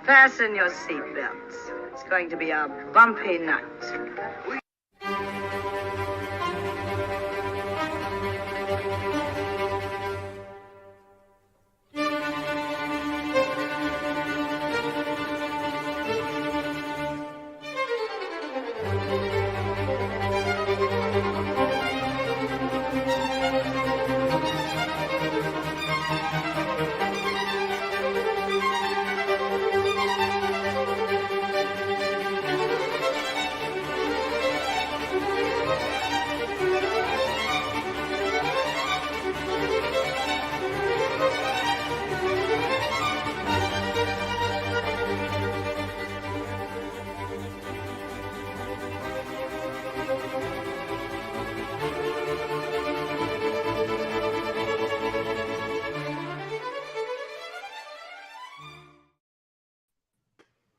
Fasten your seatbelts. It's going to be a bumpy night.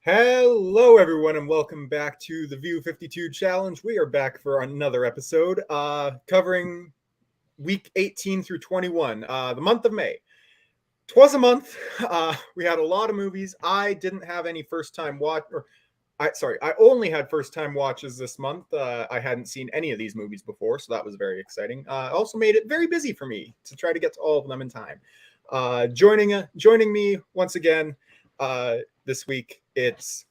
Hello, everyone, and welcome back to the View 52 Challenge. We are back for another episode covering week 18 through 21, the month of May. 'Twas a month. We had a lot of movies. I didn't have any first-time watch, I only had first-time watches this month. I hadn't seen any of these movies before, so that was very exciting. Also made it very busy for me to try to get to all of them in time. Joining me once again this week, it's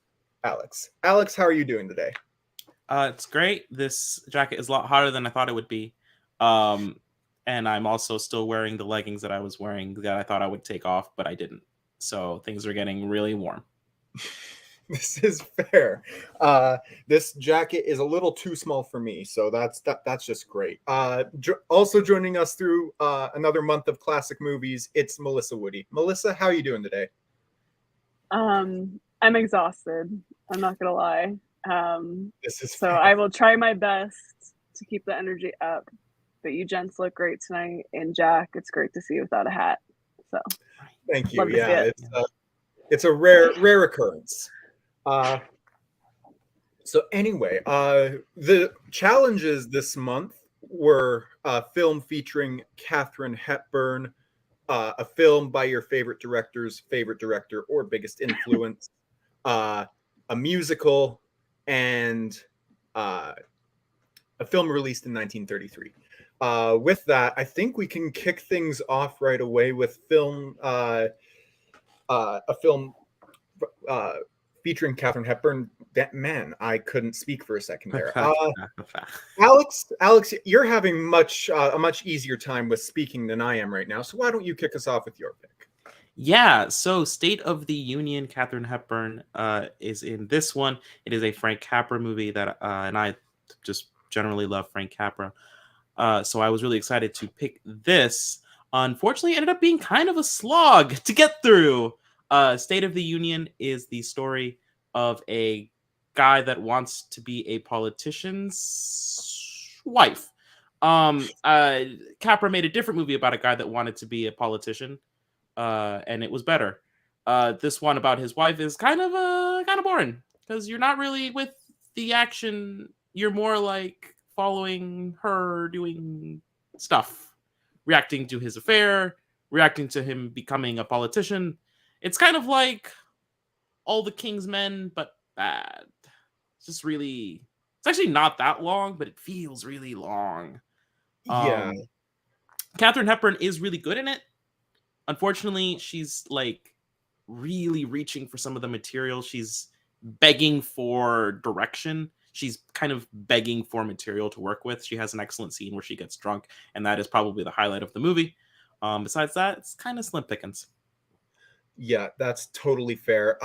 Alex. Alex, how are you doing today? It's great. This jacket is a lot hotter than I thought it would be. And I'm also still wearing the leggings that I was wearing that I thought I would take off, but I didn't. So things are getting really warm. This is fair. This jacket is a little too small for me, so that's just great. Also joining us through another month of classic movies, it's Melissa Woody. Melissa, how are you doing today? I'm exhausted. I'm not gonna lie. This is so fair. I will try my best to keep the energy up. But you gents look great tonight, and Jack, it's great to see you without a hat. So thank you. love to see Yeah, it. it's a rare occurrence. So anyway, the challenges this month were a film featuring Katharine Hepburn, a film by your favorite director's favorite director or biggest influence, a musical, and a film released in 1933. With that, I think we can kick things off right away with a film featuring Katharine Hepburn. Man, I couldn't speak for a second there. Alex, you're having a much easier time with speaking than I am right now. So why don't you kick us off with your pick? Yeah, so State of the Union, Katharine Hepburn is in this one. It is a Frank Capra movie that, and I just generally love Frank Capra. So I was really excited to pick this. Unfortunately, it ended up being kind of a slog to get through. State of the Union is the story of a guy that wants to be a politician's wife. Capra made a different movie about a guy that wanted to be a politician, and it was better. This one about his wife is kind of boring because you're not really with the action. You're more like following her doing stuff, reacting to his affair, reacting to him becoming a politician. It's kind of like All the King's Men, but bad. It's actually not that long, but it feels really long. Yeah. Katharine Hepburn is really good in it. Unfortunately, she's like really reaching for some of the material. She's begging for direction. She's kind of begging for material to work with. She has an excellent scene where she gets drunk, and that is probably the highlight of the movie. Besides that, it's kind of slim pickings. Yeah, that's totally fair.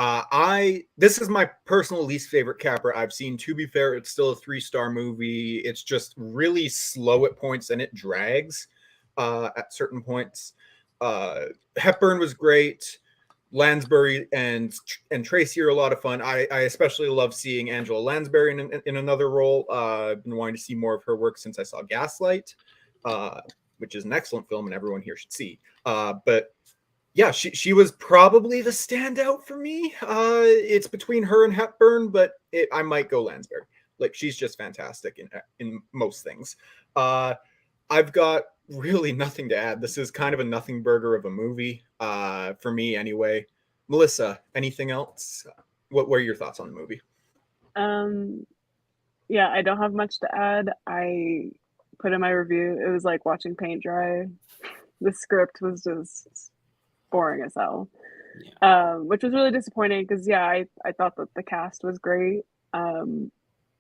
This is my personal least favorite Capra I've seen. To be fair, it's still a 3-star movie. It's just really slow at points and it drags at certain points. Hepburn was great. Lansbury and Tracy are a lot of fun. I especially love seeing Angela Lansbury in another role. I've been wanting to see more of her work since I saw Gaslight, which is an excellent film and everyone here should see. But yeah, she was probably the standout for me. It's between her and Hepburn, but I might go Lansbury. Like, she's just fantastic in most things. I've got really nothing to add. This is kind of a nothing burger of a movie, for me anyway. Melissa, anything else? What were your thoughts on the movie? Yeah, I don't have much to add. I put in my review, it was like watching paint dry. The script was just boring as hell. Which was really disappointing because yeah, I thought that the cast was great.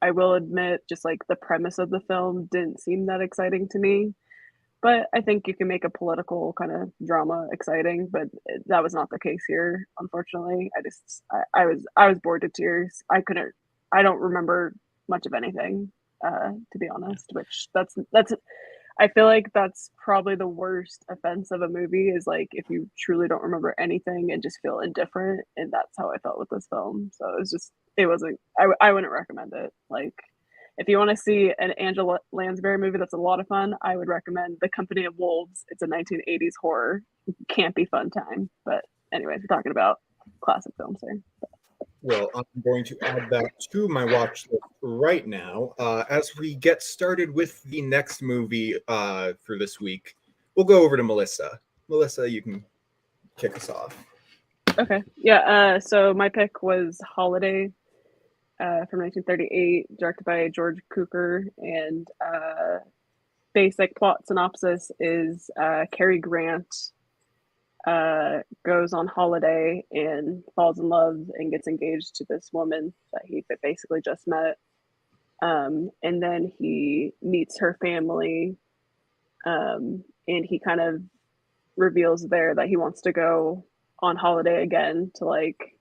I will admit, just like the premise of the film didn't seem that exciting to me. But I think you can make a political kind of drama exciting, but that was not the case here, unfortunately. I was bored to tears. I don't remember much of anything, to be honest. Which that's I feel like that's probably the worst offense of a movie is like if you truly don't remember anything and just feel indifferent, and that's how I felt with this film. So it wasn't. I wouldn't recommend it. Like if you want to see an Angela Lansbury movie that's a lot of fun, I would recommend The Company of Wolves. It's a 1980s horror, campy fun time. But anyways, we're talking about classic films here. Well, I'm going to add that to my watch list right now. As we get started with the next movie for this week, we'll go over to Melissa. Melissa, you can kick us off. Okay. Yeah. So my pick was Holiday from 1938, directed by George Cukor, and basic plot synopsis is Cary Grant goes on holiday and falls in love and gets engaged to this woman that he basically just met. And then he meets her family, and he kind of reveals there that he wants to go on holiday again to like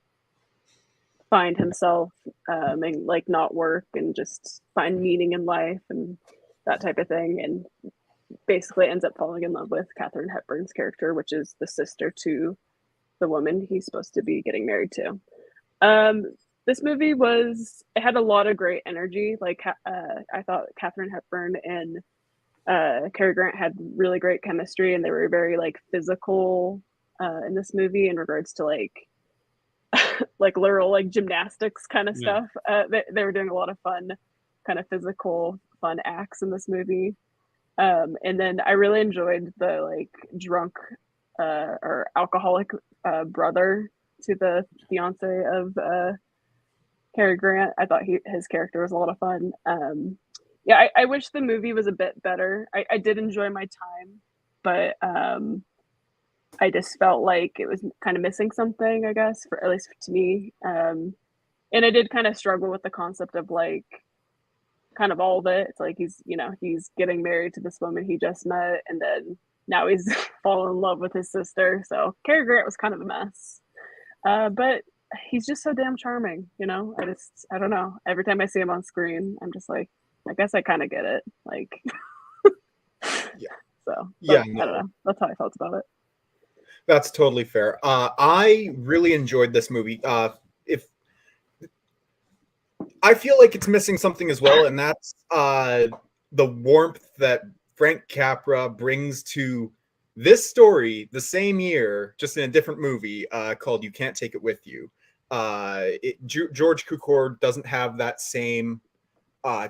find himself and like not work and just find meaning in life and that type of thing, and basically ends up falling in love with Katharine Hepburn's character, which is the sister to the woman he's supposed to be getting married to. This movie it had a lot of great energy. Like I thought Katharine Hepburn and Cary Grant had really great chemistry, and they were very like physical in this movie in regards to like like literal like gymnastics kind of stuff. They were doing a lot of fun kind of physical fun acts in this movie. And then I really enjoyed the like drunk or alcoholic brother to the fiance of Cary Grant. I thought his character was a lot of fun. Yeah, I wish the movie was a bit better. I did enjoy my time, but I just felt like it was kind of missing something, I guess, for at least to me. And I did kind of struggle with the concept of like kind of all of it. It's like he's getting married to this woman he just met, and then now he's fallen in love with his sister. So Cary Grant was kind of a mess. But he's just so damn charming, I don't know. Every time I see him on screen, I'm just like, I guess I kind of get it. Like, Yeah. So Yeah, I don't know. That's how I felt about it. That's totally fair. I really enjoyed this movie. If I feel like it's missing something as well, and that's the warmth that Frank Capra brings to this story the same year, just in a different movie called You Can't Take It With You. George Cukor doesn't have that same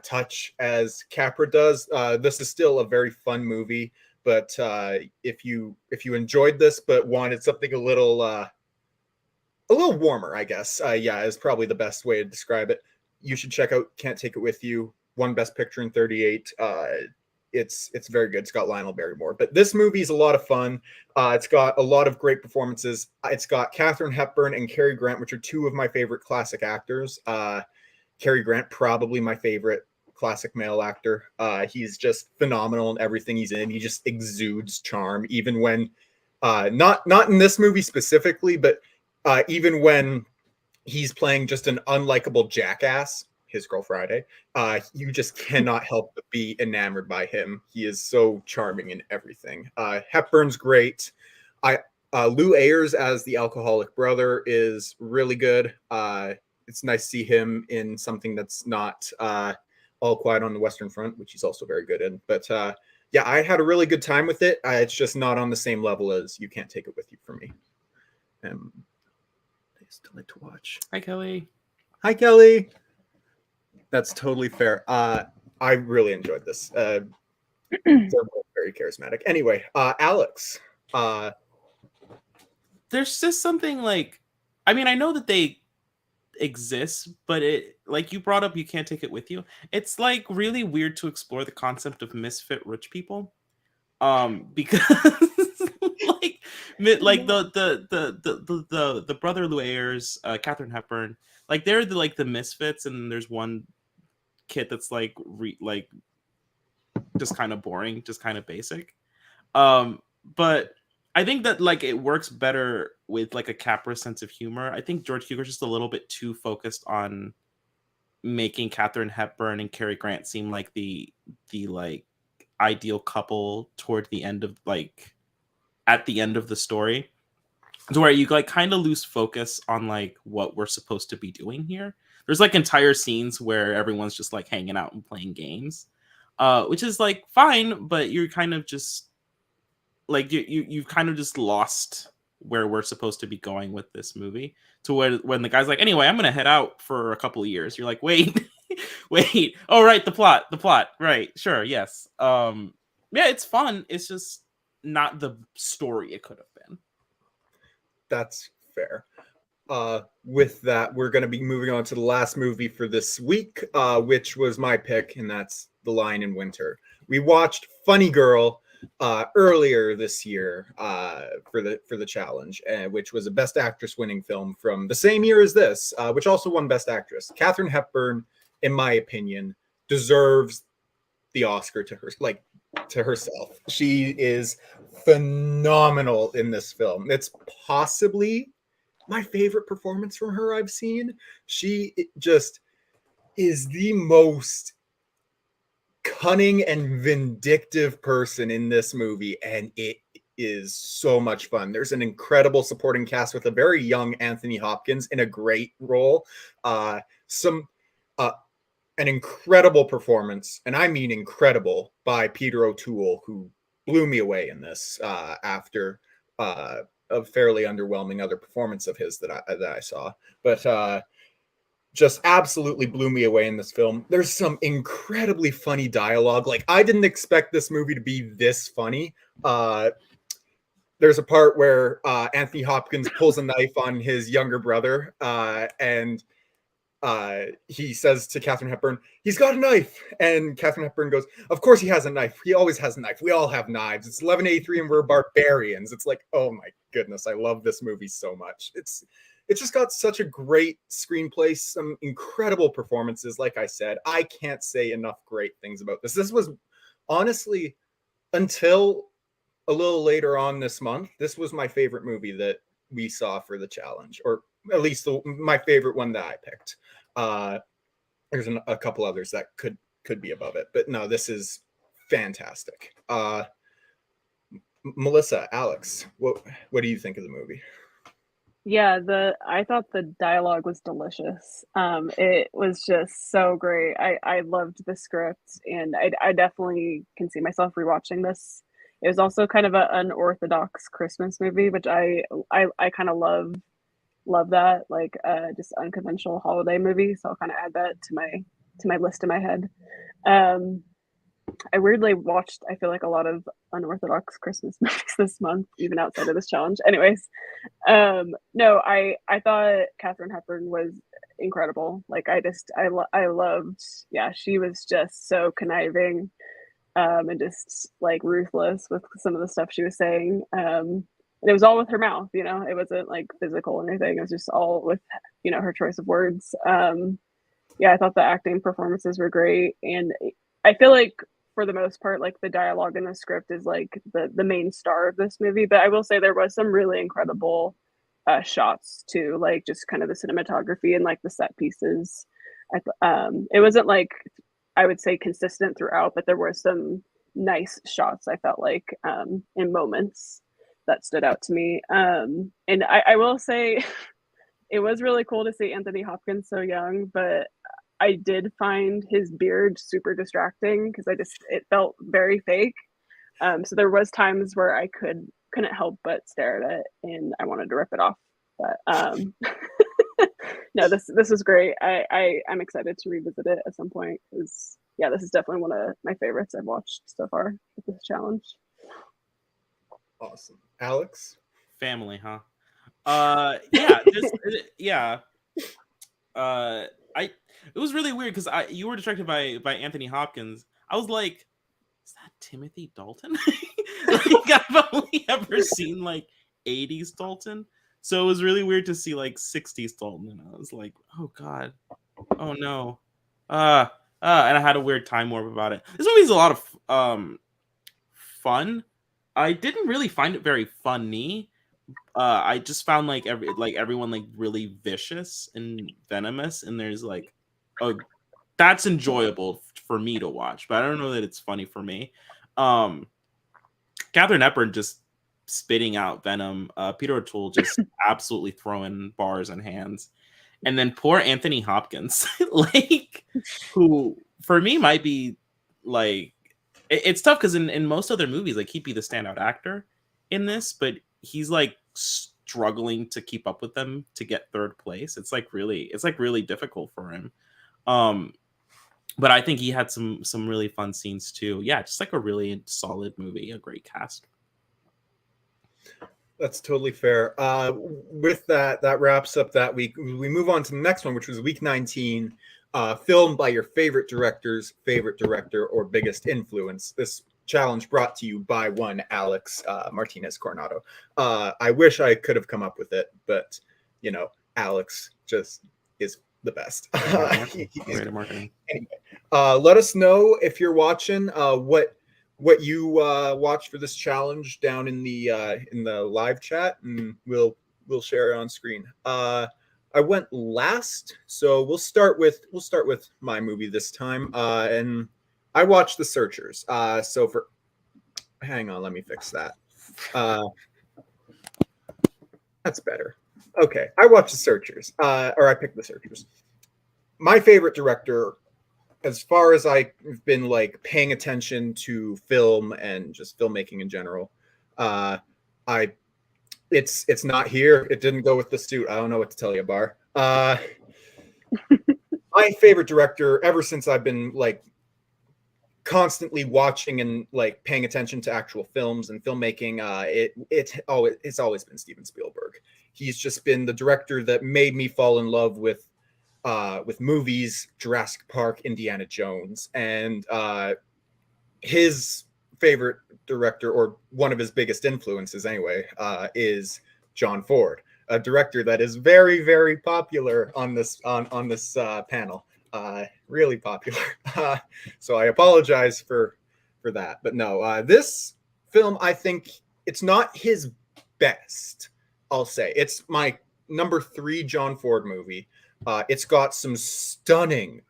touch as Capra does. This is still a very fun movie, but if you enjoyed this but wanted something a little warmer, I guess, is probably the best way to describe it. You should check out Can't Take It With You. Won Best Picture in 38. It's very good. It's got Lionel Barrymore. But this movie is a lot of fun. It's got a lot of great performances. It's got Katharine Hepburn and Cary Grant, which are two of my favorite classic actors. Cary Grant, probably my favorite classic male actor. He's just phenomenal in everything he's in. He just exudes charm, even when not in this movie specifically, but even when he's playing just an unlikable jackass, His Girl Friday, you just cannot help but be enamored by him. He is so charming in everything. Hepburn's great. Lou Ayres as the alcoholic brother is really good. It's nice to see him in something that's not All Quiet on the Western Front, which he's also very good in. But yeah, I had a really good time with it. It's just not on the same level as You Can't Take It With You for me. I still like to watch. Hi, Kelly. Hi, Kelly. That's totally fair. I really enjoyed this. They're both very charismatic. Anyway, Alex. There's just something like I mean, I know that they exist, but it, like you brought up, you can't take it with you. It's like really weird to explore the concept of misfit rich people, because like like the brother Luairs, Catherine Hepburn, like they're the misfits, and there's one kid that's like just kind of boring, just kind of basic. But I think that like it works better with like a Capra sense of humor. I think George Cukor's just a little bit too focused on making Katharine Hepburn and Cary Grant seem like the like ideal couple toward the end of like at the end of the story, to where you like kind of lose focus on like what we're supposed to be doing here. There's like entire scenes where everyone's just like hanging out and playing games, which is like fine, but you're kind of just like you've kind of just lost where we're supposed to be going with this movie, to where when the guy's like, anyway, I'm gonna head out for a couple of years, you're like, wait, wait, oh right, the plot, right, sure, yes. Yeah, it's fun, it's just not the story it could have been. That's fair. With that, we're going to be moving on to the last movie for this week, which was my pick, and that's The Lion in Winter. We watched Funny Girl earlier this year for the challenge, which was a Best Actress winning film from the same year as this, which also won Best Actress. Katharine Hepburn, in my opinion, deserves the Oscar to herself. She is phenomenal in this film. It's possibly my favorite performance from her I've seen. She just is the most cunning and vindictive person in this movie, and it is so much fun. There's an incredible supporting cast with a very young Anthony Hopkins in a great role. An incredible performance, and I mean incredible, by Peter O'Toole, who blew me away in this after a fairly underwhelming other performance of his that I saw. But just absolutely blew me away in this film. There's some incredibly funny dialogue. Like, I didn't expect this movie to be this funny. There's a part where Anthony Hopkins pulls a knife on his younger brother, and he says to Katharine Hepburn, "He's got a knife." And Katharine Hepburn goes, "Of course he has a knife. He always has a knife. We all have knives. It's 1183 and we're barbarians." It's like, oh my goodness, I love this movie so much. It's just got such a great screenplay, some incredible performances. Like I said, I can't say enough great things about this. This was honestly, until a little later on this month, this was my favorite movie that we saw for the challenge, or at least my favorite one that I picked. There's a couple others that could be above it, but no, this is fantastic. Melissa, Alex, what do you think of the movie? Yeah, I thought the dialogue was delicious. It was just so great. I loved the script, and I definitely can see myself rewatching this. It was also kind of an unorthodox Christmas movie, which I kind of love that, like just unconventional holiday movie. So I'll kind of add that to my list in my head. I weirdly watched, I feel like, a lot of unorthodox Christmas movies this month, even outside of this challenge. Anyways, no, I thought Katharine Hepburn was incredible. Like, I loved, yeah, she was just so conniving, and just like ruthless with some of the stuff she was saying. And it was all with her mouth, you know, it wasn't like physical or anything. It was just all with, you know, her choice of words. Yeah, I thought the acting performances were great. And I feel like for the most part, like the dialogue in the script is like the main star of this movie. But I will say there was some really incredible shots too, like just kind of the cinematography and like the set pieces. It wasn't like, I would say, consistent throughout, but there were some nice shots, I felt like, in moments that stood out to me. And I will say it was really cool to see Anthony Hopkins so young, but I did find his beard super distracting because it felt very fake. So there was times where I couldn't help but stare at it, and I wanted to rip it off. But no, this was great. I'm excited to revisit it at some point because, yeah, this is definitely one of my favorites I've watched so far with this challenge. Awesome. Alex? Family, huh? Yeah, yeah. I it was really weird because you were directed by Anthony Hopkins. I was like, is that Timothy Dalton? Like, I've only ever seen like 80s Dalton, so it was really weird to see like 60s Dalton, and I was like, oh god, oh no, and I had a weird time warp about it. This movie's a lot of fun. I didn't really find it very funny. I just found like everyone like really vicious and venomous, and there's like, oh, that's enjoyable for me to watch, but I don't know that it's funny for me. Katharine Hepburn just spitting out venom. Peter O'Toole just absolutely throwing bars and hands, and then poor Anthony Hopkins, like, who for me might be like, it's tough because in most other movies, like, he'd be the standout actor in this, but he's like struggling to keep up with them to get third place. It's like really difficult for him. But I think he had some really fun scenes too. Yeah, just like a really solid movie, a great cast. That's totally fair. With that wraps up that week. We move on to the next one, which was week 19. Filmed by your favorite director's favorite director or biggest influence. This challenge brought to you by one Alex Martinez Coronado. I wish I could have come up with it, but you know, Alex just is the best. Great marketing. Anyway, let us know if you're watching what you watched for this challenge down in the live chat, and we'll share it on screen. I went last, so we'll start with my movie this time, and I watched The Searchers. Hang on, let me fix that. That's better. Okay, I watched The Searchers, or I picked The Searchers. My favorite director, as far as I've been like paying attention to film and just filmmaking in general, it's not here. It didn't go with the suit. I don't know what to tell you, Bar. My favorite director ever since I've been like constantly watching and like paying attention to actual films and filmmaking, it's always been Steven Spielberg. He's just been the director that made me fall in love with movies, Jurassic Park, Indiana Jones, and his favorite director, or one of his biggest influences anyway, is John Ford, a director that is very, very popular on this panel. Really popular. So I apologize for that. But no, this film, I think it's not his best, I'll say. It's my number 3 John Ford movie. It's got some stunning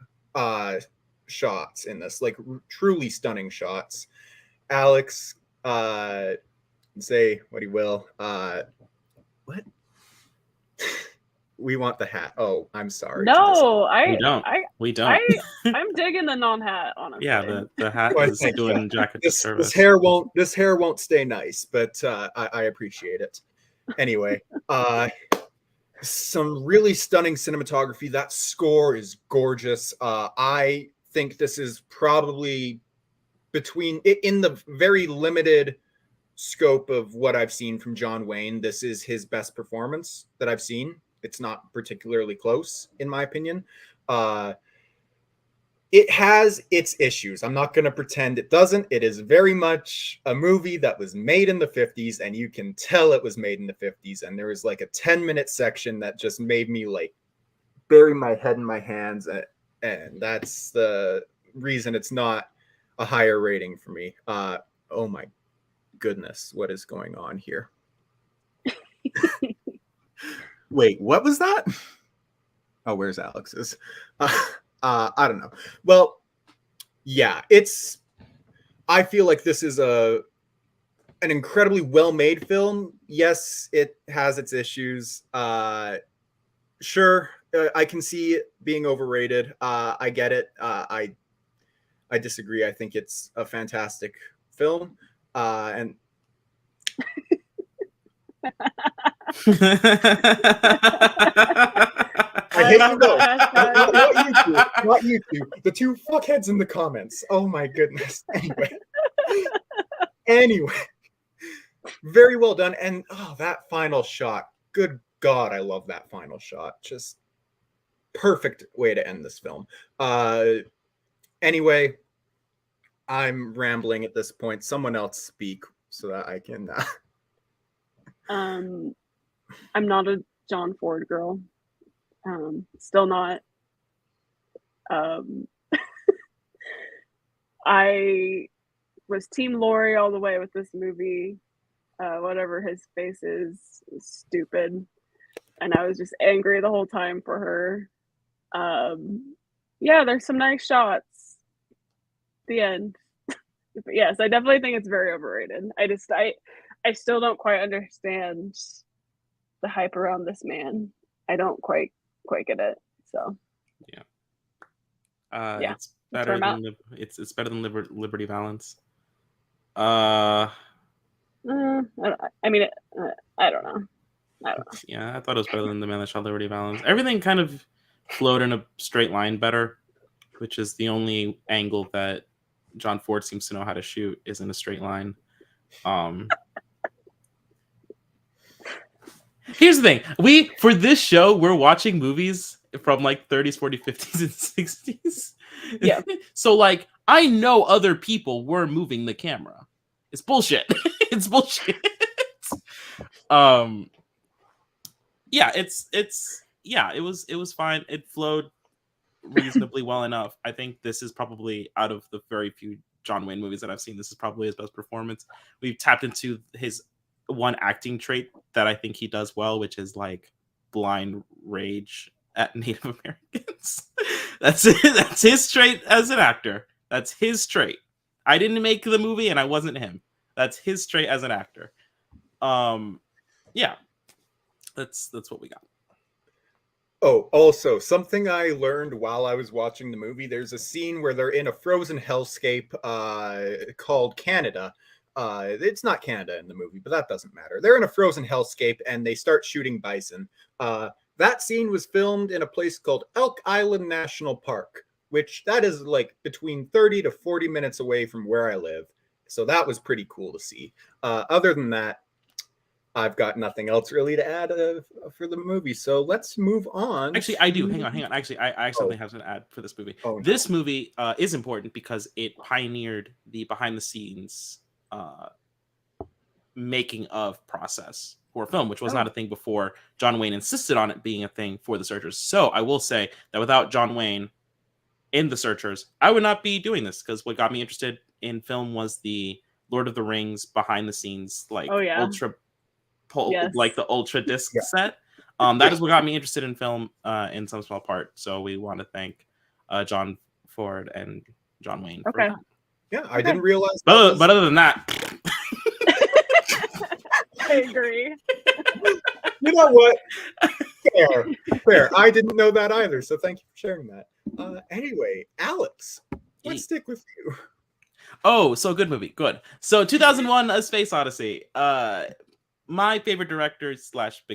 shots in this, like truly stunning shots. Alex, say what he will. What? We want the hat. Oh, I'm sorry. No, We don't. I'm digging the non-hat, honestly. Yeah, the hat is doing Jack a disservice. This hair won't stay nice, but I appreciate it. Anyway, some really stunning cinematography. That score is gorgeous. I think this is probably in the very limited scope of what I've seen from John Wayne, this is his best performance that I've seen. It's not particularly close, in my opinion. It has its issues. I'm not going to pretend it doesn't. It is very much a movie that was made in the 50s, and you can tell it was made in the 50s. And there was like a 10-minute section that just made me like bury my head in my hands. And that's the reason it's not a higher rating for me. Oh my goodness, what is going on here? Wait, what was that? Oh, where's Alex's? I don't know. Well, yeah, I feel like this is an incredibly well-made film. Yes, it has its issues. Sure, I can see it being overrated. I get it. I disagree. I think it's a fantastic film. And I hate you both. Not you two. The two fuckheads in the comments. Oh my goodness. Anyway, very well done. And that final shot. good God, I love that final shot. Just perfect way to end this film. Anyway, I'm rambling at this point. Someone else speak so that I can. I'm not a John Ford girl. Still not. I was Team Lori all the way with this movie. Whatever his face is stupid, and I was just angry the whole time for her. Yeah, there's some nice shots. The end. But yes, I definitely think it's very overrated. I still don't quite understand the hype around this man. I don't quite get it. So yeah, It's better I'm than it's better than Liberty Valance. I mean, I don't know. Yeah, I thought it was better than The Man That Shot Liberty Valance. Everything kind of flowed in a straight line better, which is the only angle that John Ford seems to know how to shoot, is in a straight line. Here's the thing. For this show, we're watching movies from like 30s, 40s, 50s, and 60s. Yeah. So like I know other people were moving the camera. It's bullshit. It's bullshit. Yeah, it was fine. It flowed reasonably well enough. I think this is probably, out of the very few John Wayne movies that I've seen, this is probably his best performance. We've tapped into his one acting trait that I think he does well, which is like blind rage at Native Americans. That's it. That's his trait as an actor. That's his trait. I didn't make the movie and I wasn't him. That's his trait as an actor. Yeah. That's what we got. Oh, also, something I learned while I was watching the movie, there's a scene where they're in a frozen hellscape called Canada. It's not Canada in the movie, but that doesn't matter. They're in a frozen hellscape and they start shooting bison. That scene was filmed in a place called Elk Island National Park, which that is like between 30 to 40 minutes away from where I live. So that was pretty cool to see. Other than that, I've got nothing else really to add for the movie. So let's move on. Actually, I do. Hang on. Actually, I actually have to add for this movie. Oh, no. This movie is important because it pioneered the behind the scenes making of process for film, which was not a thing before John Wayne insisted on it being a thing for The Searchers. So I will say that without John Wayne in The Searchers, I would not be doing this, because what got me interested in film was the Lord of the Rings behind the scenes, like like the ultra disc set. That is what got me interested in film in some small part. So we want to thank John Ford and John Wayne. Okay. Yeah, I didn't realize. But other than that, I agree. You know what? Fair. I didn't know that either. So thank you for sharing that. Anyway, Alex, let's stick with you. Oh, so good movie. Good. So 2001: A Space Odyssey. My favorite directors /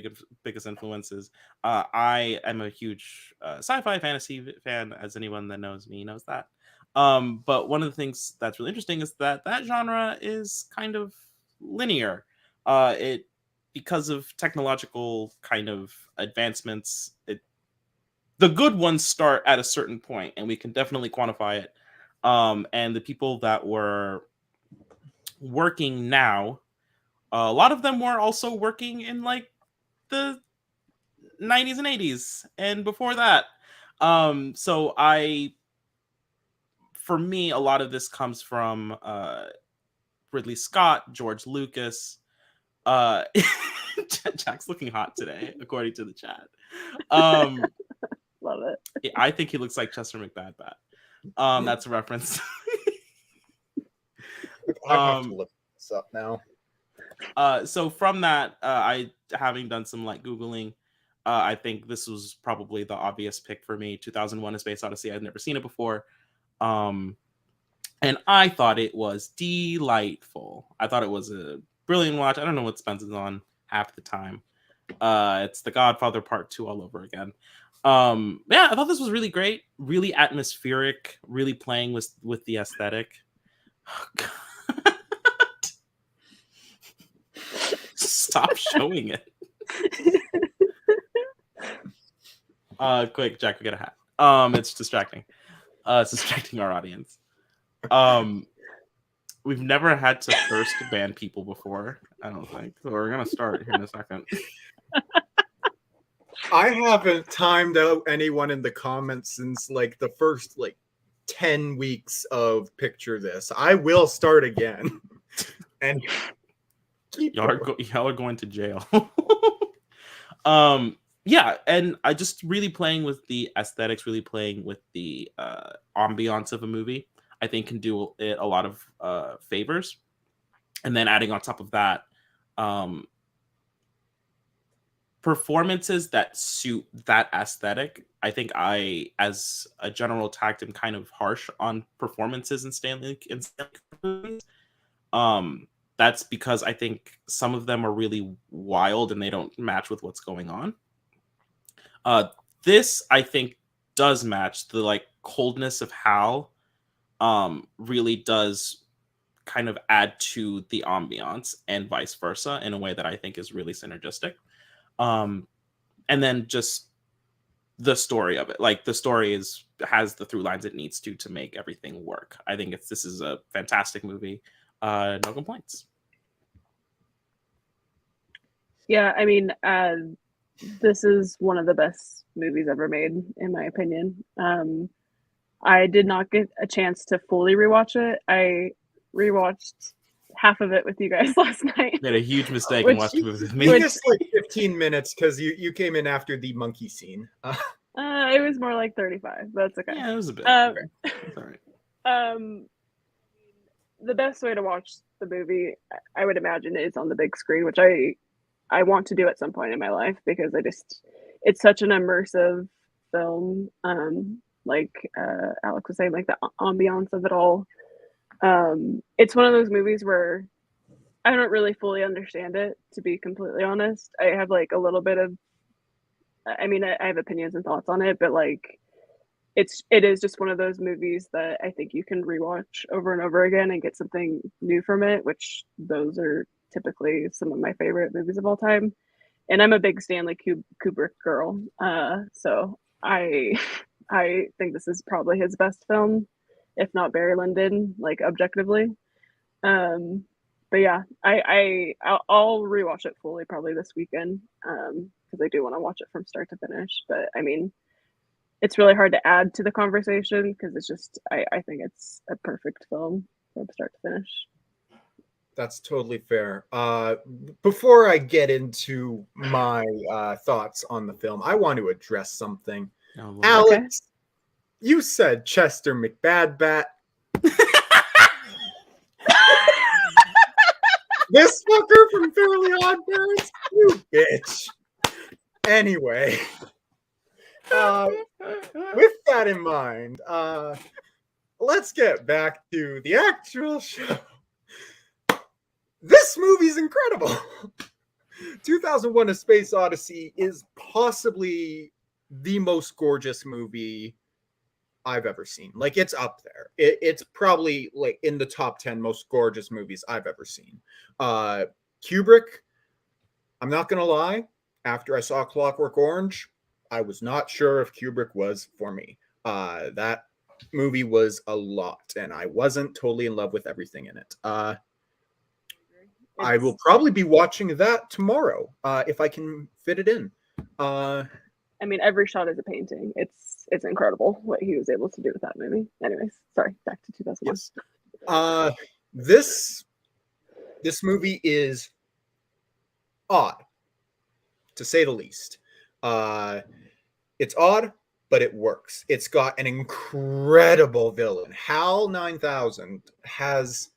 biggest influences. I am a huge sci-fi fantasy fan, as anyone that knows me knows that. But one of the things that's really interesting is that genre is kind of linear. It, because of technological kind of advancements, the good ones start at a certain point, and we can definitely quantify it. And the people that were working now, a lot of them were also working in like the 90s and 80s and before that. So for me, a lot of this comes from Ridley Scott, George Lucas. Jack's looking hot today, according to the chat. Love it. I think he looks like Chester McBadbat. That's a reference. I have to look this up now. So from that, I, having done some like Googling, I think this was probably the obvious pick for me. 2001: A Space Odyssey. I'd never seen it before. And I thought it was delightful. I thought it was a brilliant watch. I don't know what Spencer's on half the time. It's The Godfather Part 2 all over again. Yeah, I thought this was really great, really atmospheric, really playing with the aesthetic. Oh, God. Stop showing it. Quick, Jack, we get a hat. It's distracting. It's distracting our audience. We've never had to first ban people before, I don't think. So we're gonna start here in a second. I haven't timed out anyone in the comments since like the first 10 weeks of Picture This. I will start again. And Y'all are going to jail. Yeah, and I just really playing with the aesthetics, really playing with the ambiance of a movie, I think can do it a lot of favors. And then adding on top of that, performances that suit that aesthetic. I think I, as a general tact, am kind of harsh on performances in Stanley movies. That's because I think some of them are really wild and they don't match with what's going on. This, I think, does match the coldness of Hal. Really does kind of add to the ambiance and vice versa in a way that I think is really synergistic. And then just the story of it, the story has the through lines it needs to make everything work. I think this is a fantastic movie. No complaints. Yeah, I mean, this is one of the best movies ever made, in my opinion. I did not get a chance to fully rewatch it. I rewatched half of it with you guys last night. Made a huge mistake in watching movies with me. You missed 15 minutes because you came in after the monkey scene. It was more like 35, but that's okay. Yeah, it was a bit. That's all right. The best way to watch the movie, I would imagine, is on the big screen, which I want to do at some point in my life because it's such an immersive film. Like Alex was saying, the ambiance of it all. It's one of those movies where I don't really fully understand it, to be completely honest. I have a little bit of, I have opinions and thoughts on it, but it is just one of those movies that I think you can rewatch over and over again and get something new from it, which those are typically some of my favorite movies of all time. And I'm a big Stanley Kubrick girl. So I think this is probably his best film, if not Barry Lyndon, objectively. But yeah, I'll rewatch it fully probably this weekend because I do want to watch it from start to finish. But it's really hard to add to the conversation because it's just I think it's a perfect film from start to finish. That's totally fair. Before I get into my thoughts on the film, I want to address something. Oh, Alex, you said Chester McBadbat. This fucker from Fairly Odd Parents, you bitch. Anyway, with that in mind, let's get back to the actual show. This movie's incredible. 2001: A Space Odyssey is possibly the most gorgeous movie I've ever seen. It's up there. It's probably in the top 10 most gorgeous movies I've ever seen. Kubrick, I'm not gonna lie, after I saw Clockwork Orange, I was not sure if Kubrick was for me. That movie was a lot, and I wasn't totally in love with everything in it. I will probably be watching that tomorrow if I can fit it in. Every shot is a painting. It's incredible what he was able to do with that movie. Anyways, sorry, back to 2001. Yes. This movie is odd, to say the least. It's odd, but it works. It's got an incredible villain. HAL 9000 has...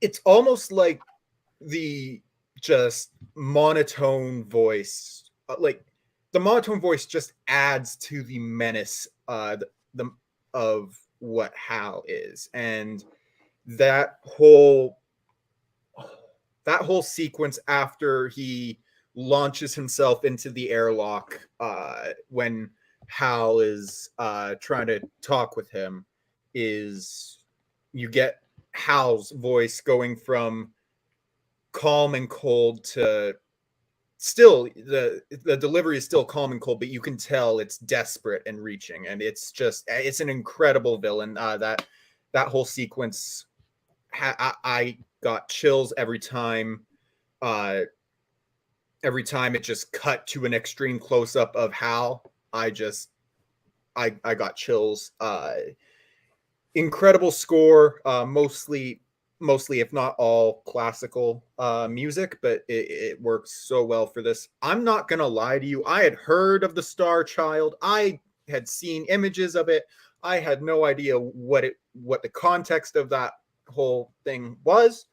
It's almost like the just monotone voice. The monotone voice just adds to the menace of what Hal is. And that whole sequence after he launches himself into the airlock when Hal is trying to talk with him is you get Hal's voice going from calm and cold to still the delivery is still calm and cold, but you can tell it's desperate and reaching, and it's an incredible villain. That whole sequence, I got chills every time. Every time it just cut to an extreme close up of Hal, I got chills. Incredible score, mostly if not all classical music, but it works so well for this. I'm not gonna lie to you, I had heard of the Star Child, I had seen images of it, I had no idea what the context of that whole thing was,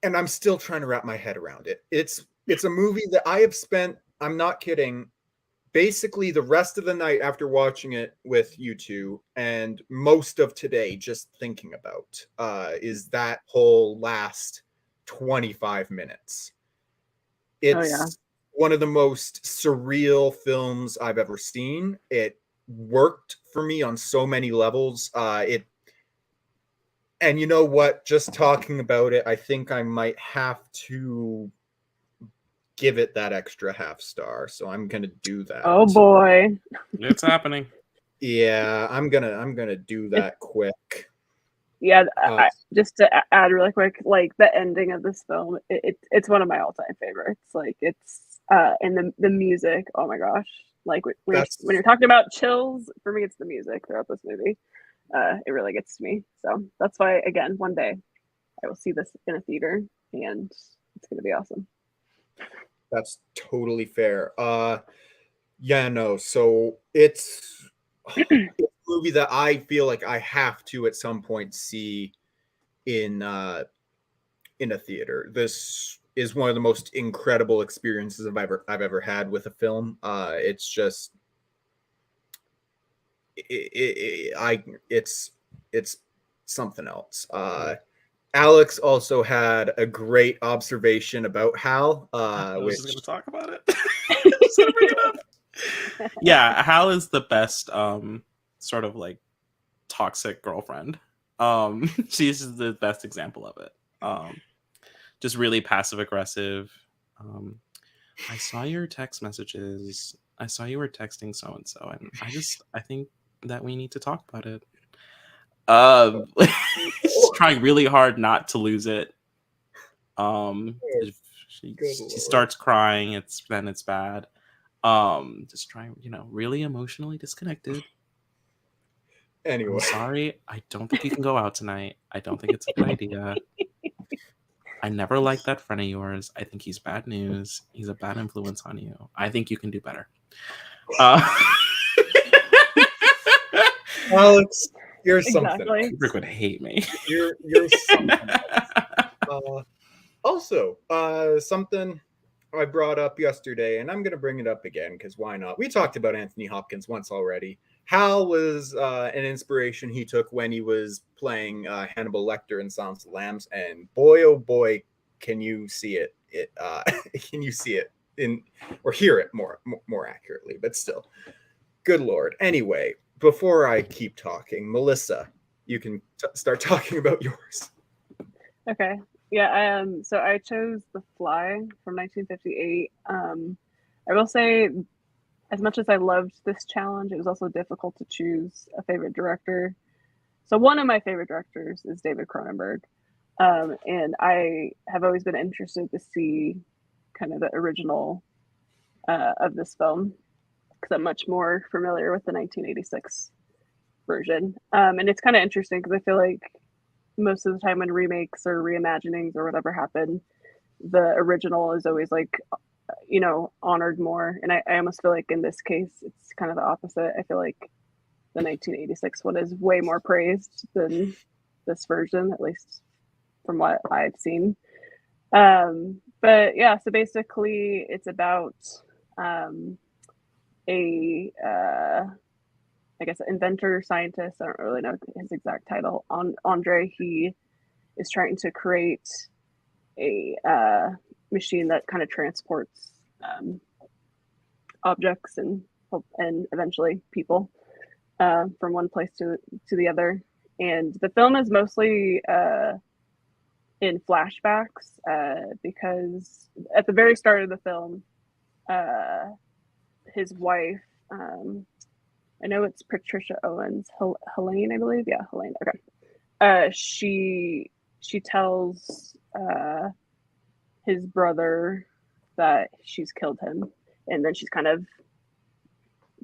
and I'm still trying to wrap my head around it. It's a movie that I have spent, I'm not kidding, basically the rest of the night after watching it with you two and most of today just thinking about is that whole last 25 minutes. It's one of the most surreal films I've ever seen. It worked for me on so many levels. And you know what? Just talking about it, I think I might have to give it that extra half star. So I'm gonna do that. Oh boy, it's happening. Yeah, I'm gonna do that quick. Yeah, just to add really quick, like the ending of this film, it's one of my all-time favorites. Like it's and the music. Oh my gosh! Like when you're talking about chills, for me, it's the music throughout this movie. It really gets to me. So that's why, again, one day I will see this in a theater, and it's gonna be awesome. That's totally fair. Yeah, no. So it's a movie that I feel like I have to at some point see in a theater. This is one of the most incredible experiences I've ever had with a film. It's just it's something else. Alex also had a great observation about Hal. I was just going to talk about it. So bring it up. Yeah, Hal is the best sort of like toxic girlfriend. She's the best example of it. Just really passive aggressive. I saw your text messages. I saw you were texting so and so, and I think that we need to talk about it. She's trying really hard not to lose it. She starts crying. It's bad. Just trying, really emotionally disconnected. Anyway, I'm sorry. I don't think you can go out tonight. I don't think it's a good idea. I never liked that friend of yours. I think he's bad news. He's a bad influence on you. I think you can do better. Alex, you're something. Exactly. Rick would hate me. You're something. Also, something I brought up yesterday, and I'm going to bring it up again because why not? We talked about Anthony Hopkins once already. Hal was an inspiration he took when he was playing Hannibal Lecter in Silence of the Lambs, and boy, oh boy, can you see it? Can you see it or hear it more accurately? But still, good Lord. Anyway, before I keep talking, Melissa, you can start talking about yours. Okay. Yeah. So I chose The Fly from 1958. I will say, as much as I loved this challenge, it was also difficult to choose a favorite director. So one of my favorite directors is David Cronenberg. And I have always been interested to see kind of the original of this film because I'm much more familiar with the 1986 version. And it's kind of interesting because I feel like most of the time when remakes or reimaginings or whatever happen, the original is always like, honored more. And I almost feel like in this case, it's kind of the opposite. I feel like the 1986 one is way more praised than this version, at least from what I've seen. But yeah, so basically it's about I guess inventor, scientist, I don't really know his exact title. Andre, he is trying to create a machine that kind of transports objects and eventually people from one place to the other. And the film is mostly in flashbacks because at the very start of the film, his wife, I know it's Patricia Owens, Helene, I believe. Yeah, Helene. Okay. She tells his brother that she's killed him, and then she's kind of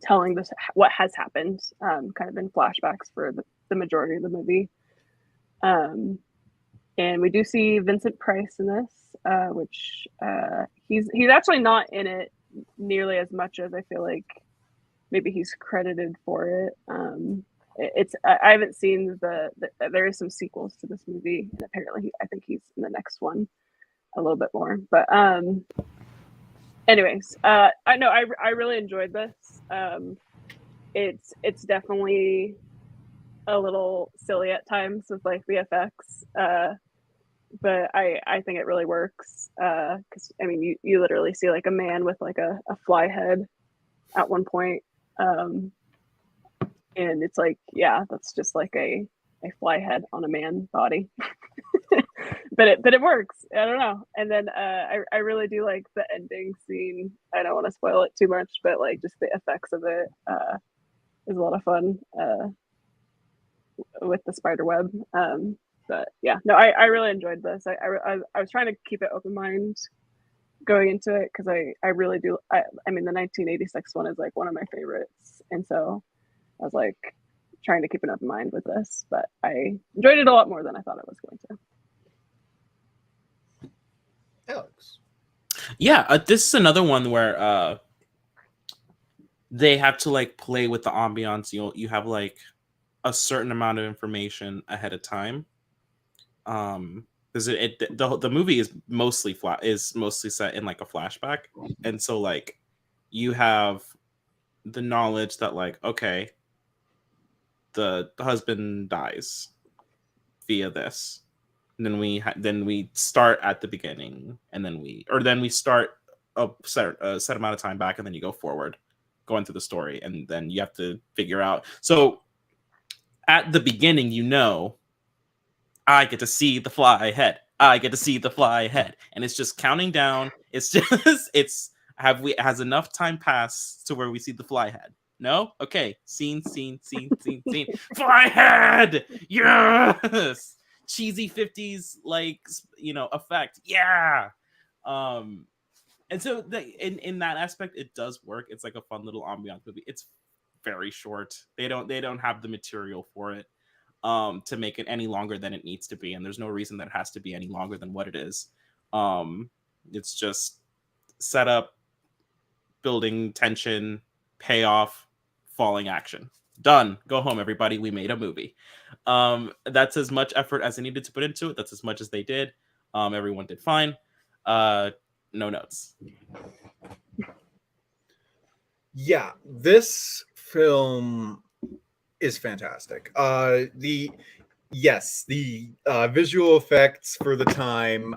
telling this what has happened, kind of in flashbacks for the majority of the movie. And we do see Vincent Price in this, which he's actually not in it nearly as much as I feel like maybe he's credited for it. I haven't seen there is some sequels to this movie, and apparently I think he's in the next one a little bit more. But anyways, I know I really enjoyed this. It's definitely a little silly at times with like VFX, but I think it really works because I mean you literally see like a man with like a fly head at one point, and it's like, yeah, that's just like a fly head on a man body. but it works. I don't know. And then I really do like the ending scene. I don't want to spoil it too much, but like just the effects of it is a lot of fun with the spider web. But yeah, no, I really enjoyed this. I was trying to keep it open mind going into it because I really do. I mean, the 1986 one is like one of my favorites, and so I was like trying to keep an open mind with this, but I enjoyed it a lot more than I thought I was going to. Alex. Yeah, this is another one where they have to like play with the ambiance. You have like a certain amount of information ahead of time. Because the movie is mostly set in like a flashback, and so like you have the knowledge that like, okay, the husband dies via this, and then we start at the beginning, and then we start a set amount of time back, and then you go forward going through the story, and then you have to figure out. So at the beginning, I get to see the fly head. I get to see the fly head, and it's just counting down. It's just has enough time passed to where we see the fly head? No? Okay. Scene. Fly head! Yes! Cheesy 50s, like, effect. Yeah! And so in that aspect, it does work. It's like a fun little ambiance movie. It's very short. They don't have the material for it to make it any longer than it needs to be, and there's no reason that it has to be any longer than what it is. It's just setup, building tension, payoff, falling action. Done. Go home, everybody. We made a movie. That's as much effort as they needed to put into it. That's as much as they did. Everyone did fine. No notes. Yeah, this film is fantastic. The visual effects for the time.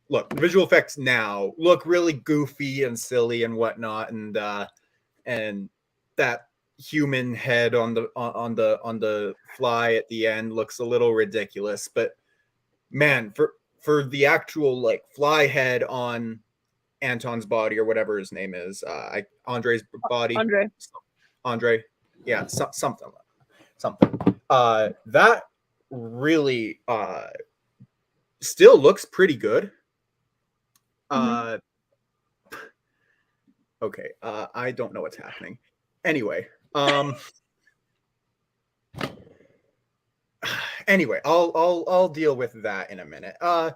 Look, visual effects now look really goofy and silly and whatnot, and that human head on the fly at the end looks a little ridiculous. But man, for the actual like fly head on Anton's body or whatever his name is, Andre's body, Andre, yeah, something. That really still looks pretty good. Okay, I don't know what's happening. Anyway, I'll deal with that in a minute. The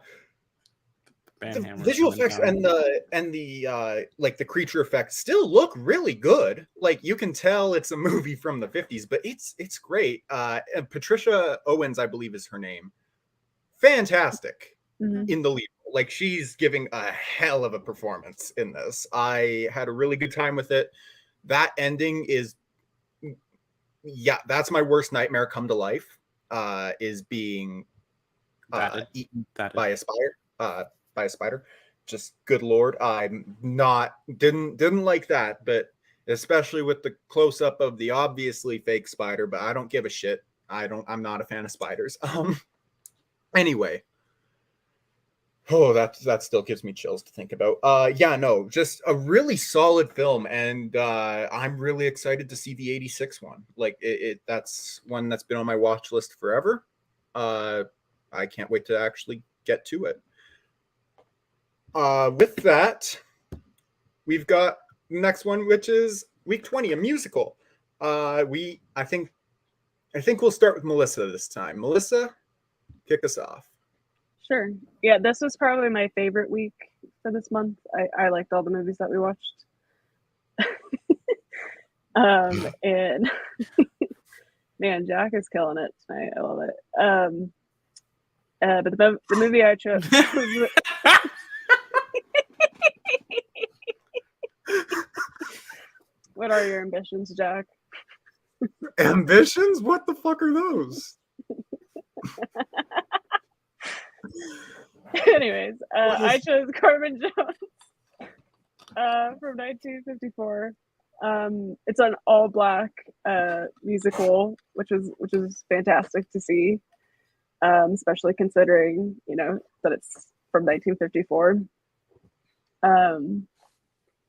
visual effects and the like the creature effects still look really good. Like you can tell it's a movie from the 50s, but it's great. And Patricia Owens, I believe is her name. Fantastic in the lead. Like she's giving a hell of a performance in this. I had a really good time with it. That ending is, yeah, that's my worst nightmare come to life. Is being eaten by a spider. Just good Lord. I'm didn't like that, but especially with the close up of the obviously fake spider, but I don't give a shit. I'm not a fan of spiders. Anyway, Oh, that still gives me chills to think about. Yeah, no, just a really solid film, and I'm really excited to see the '86 one. Like that's one that's been on my watch list forever. I can't wait to actually get to it. With that, we've got the next one, which is week 20, a musical. I think we'll start with Melissa this time. Melissa, kick us off. Sure. Yeah, this was probably my favorite week for this month. I liked all the movies that we watched. And man, Jack is killing it tonight. I love it. But the movie I chose was what are your ambitions, Jack? Ambitions? What the fuck are those? Anyways, I chose Carmen Jones from 1954. It's an all-black musical, which is fantastic to see, especially considering that it's from 1954.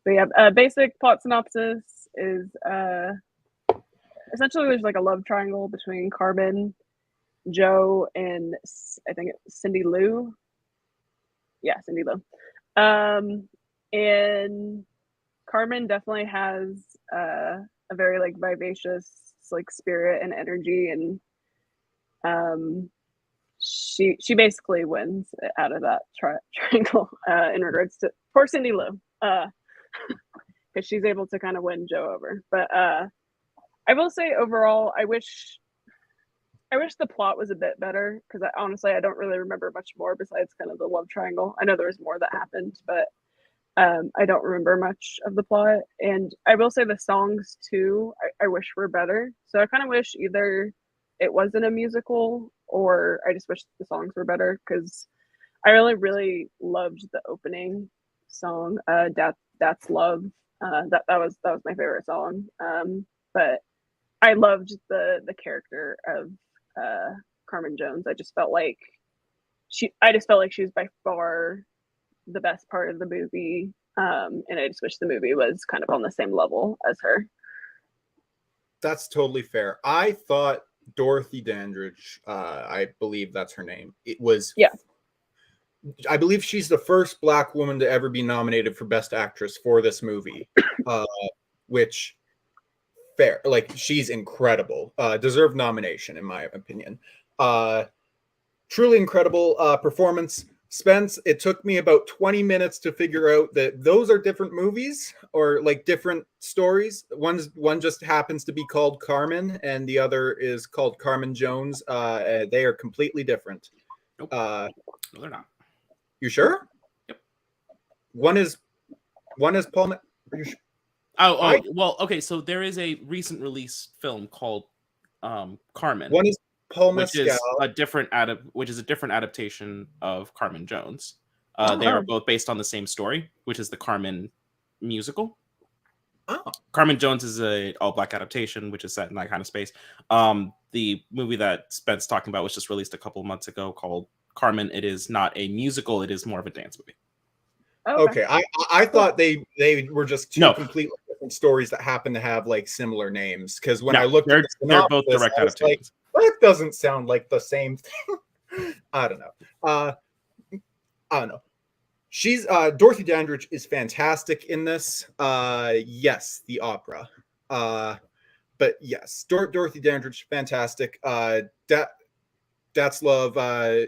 But yeah, basic plot synopsis is essentially there's like a love triangle between Carmen, Joe, and I think it's Cindy Lou. Yeah, Cindy Lou. And Carmen definitely has a very like vivacious like spirit and energy, and she basically wins out of that triangle in regards to poor Cindy Lou, because she's able to kind of win Joe over. But I will say overall, I wish the plot was a bit better, because honestly I don't really remember much more besides kind of the love triangle. I know there was more that happened, but I don't remember much of the plot. And I will say the songs too, I wish were better. So I kind of wish either it wasn't a musical or I just wish the songs were better, because I really loved the opening song, That's Love. That was my favorite song. But I loved the character of Carmen Jones. I just felt like she was by far the best part of the movie, and I just wish the movie was kind of on the same level as her. That's totally fair. I thought Dorothy Dandridge, I believe that's her name. It was, yeah. I believe she's the first Black woman to ever be nominated for Best Actress for this movie, which fair. Like, she's incredible. Deserved nomination, in my opinion. Truly incredible performance. Spence, it took me about 20 minutes to figure out that those are different movies, or like different stories. One just happens to be called Carmen, and the other is called Carmen Jones. They are completely different. Nope. No, they're not. You sure? Yep. One is Paul. Are you sure? Well, okay. So there is a recent release film called Carmen. One is Paul which Mescal. is a different adaptation of Carmen Jones. They are both based on the same story, which is the Carmen musical. Oh. Carmen Jones is a all-black adaptation, which is set in that kind of space. The movie that Spence talking about was just released a couple of months ago called Carmen. It is not a musical; it is more of a dance movie. Oh, okay. I thought they were just two completely different stories that happen to have like similar names. Because when I looked at the they're both direct adaptations. Like, that doesn't sound like the same thing. I don't know. She's Dorothy Dandridge is fantastic in this. Yes, the opera. But yes, Dorothy Dandridge, fantastic. That's Love.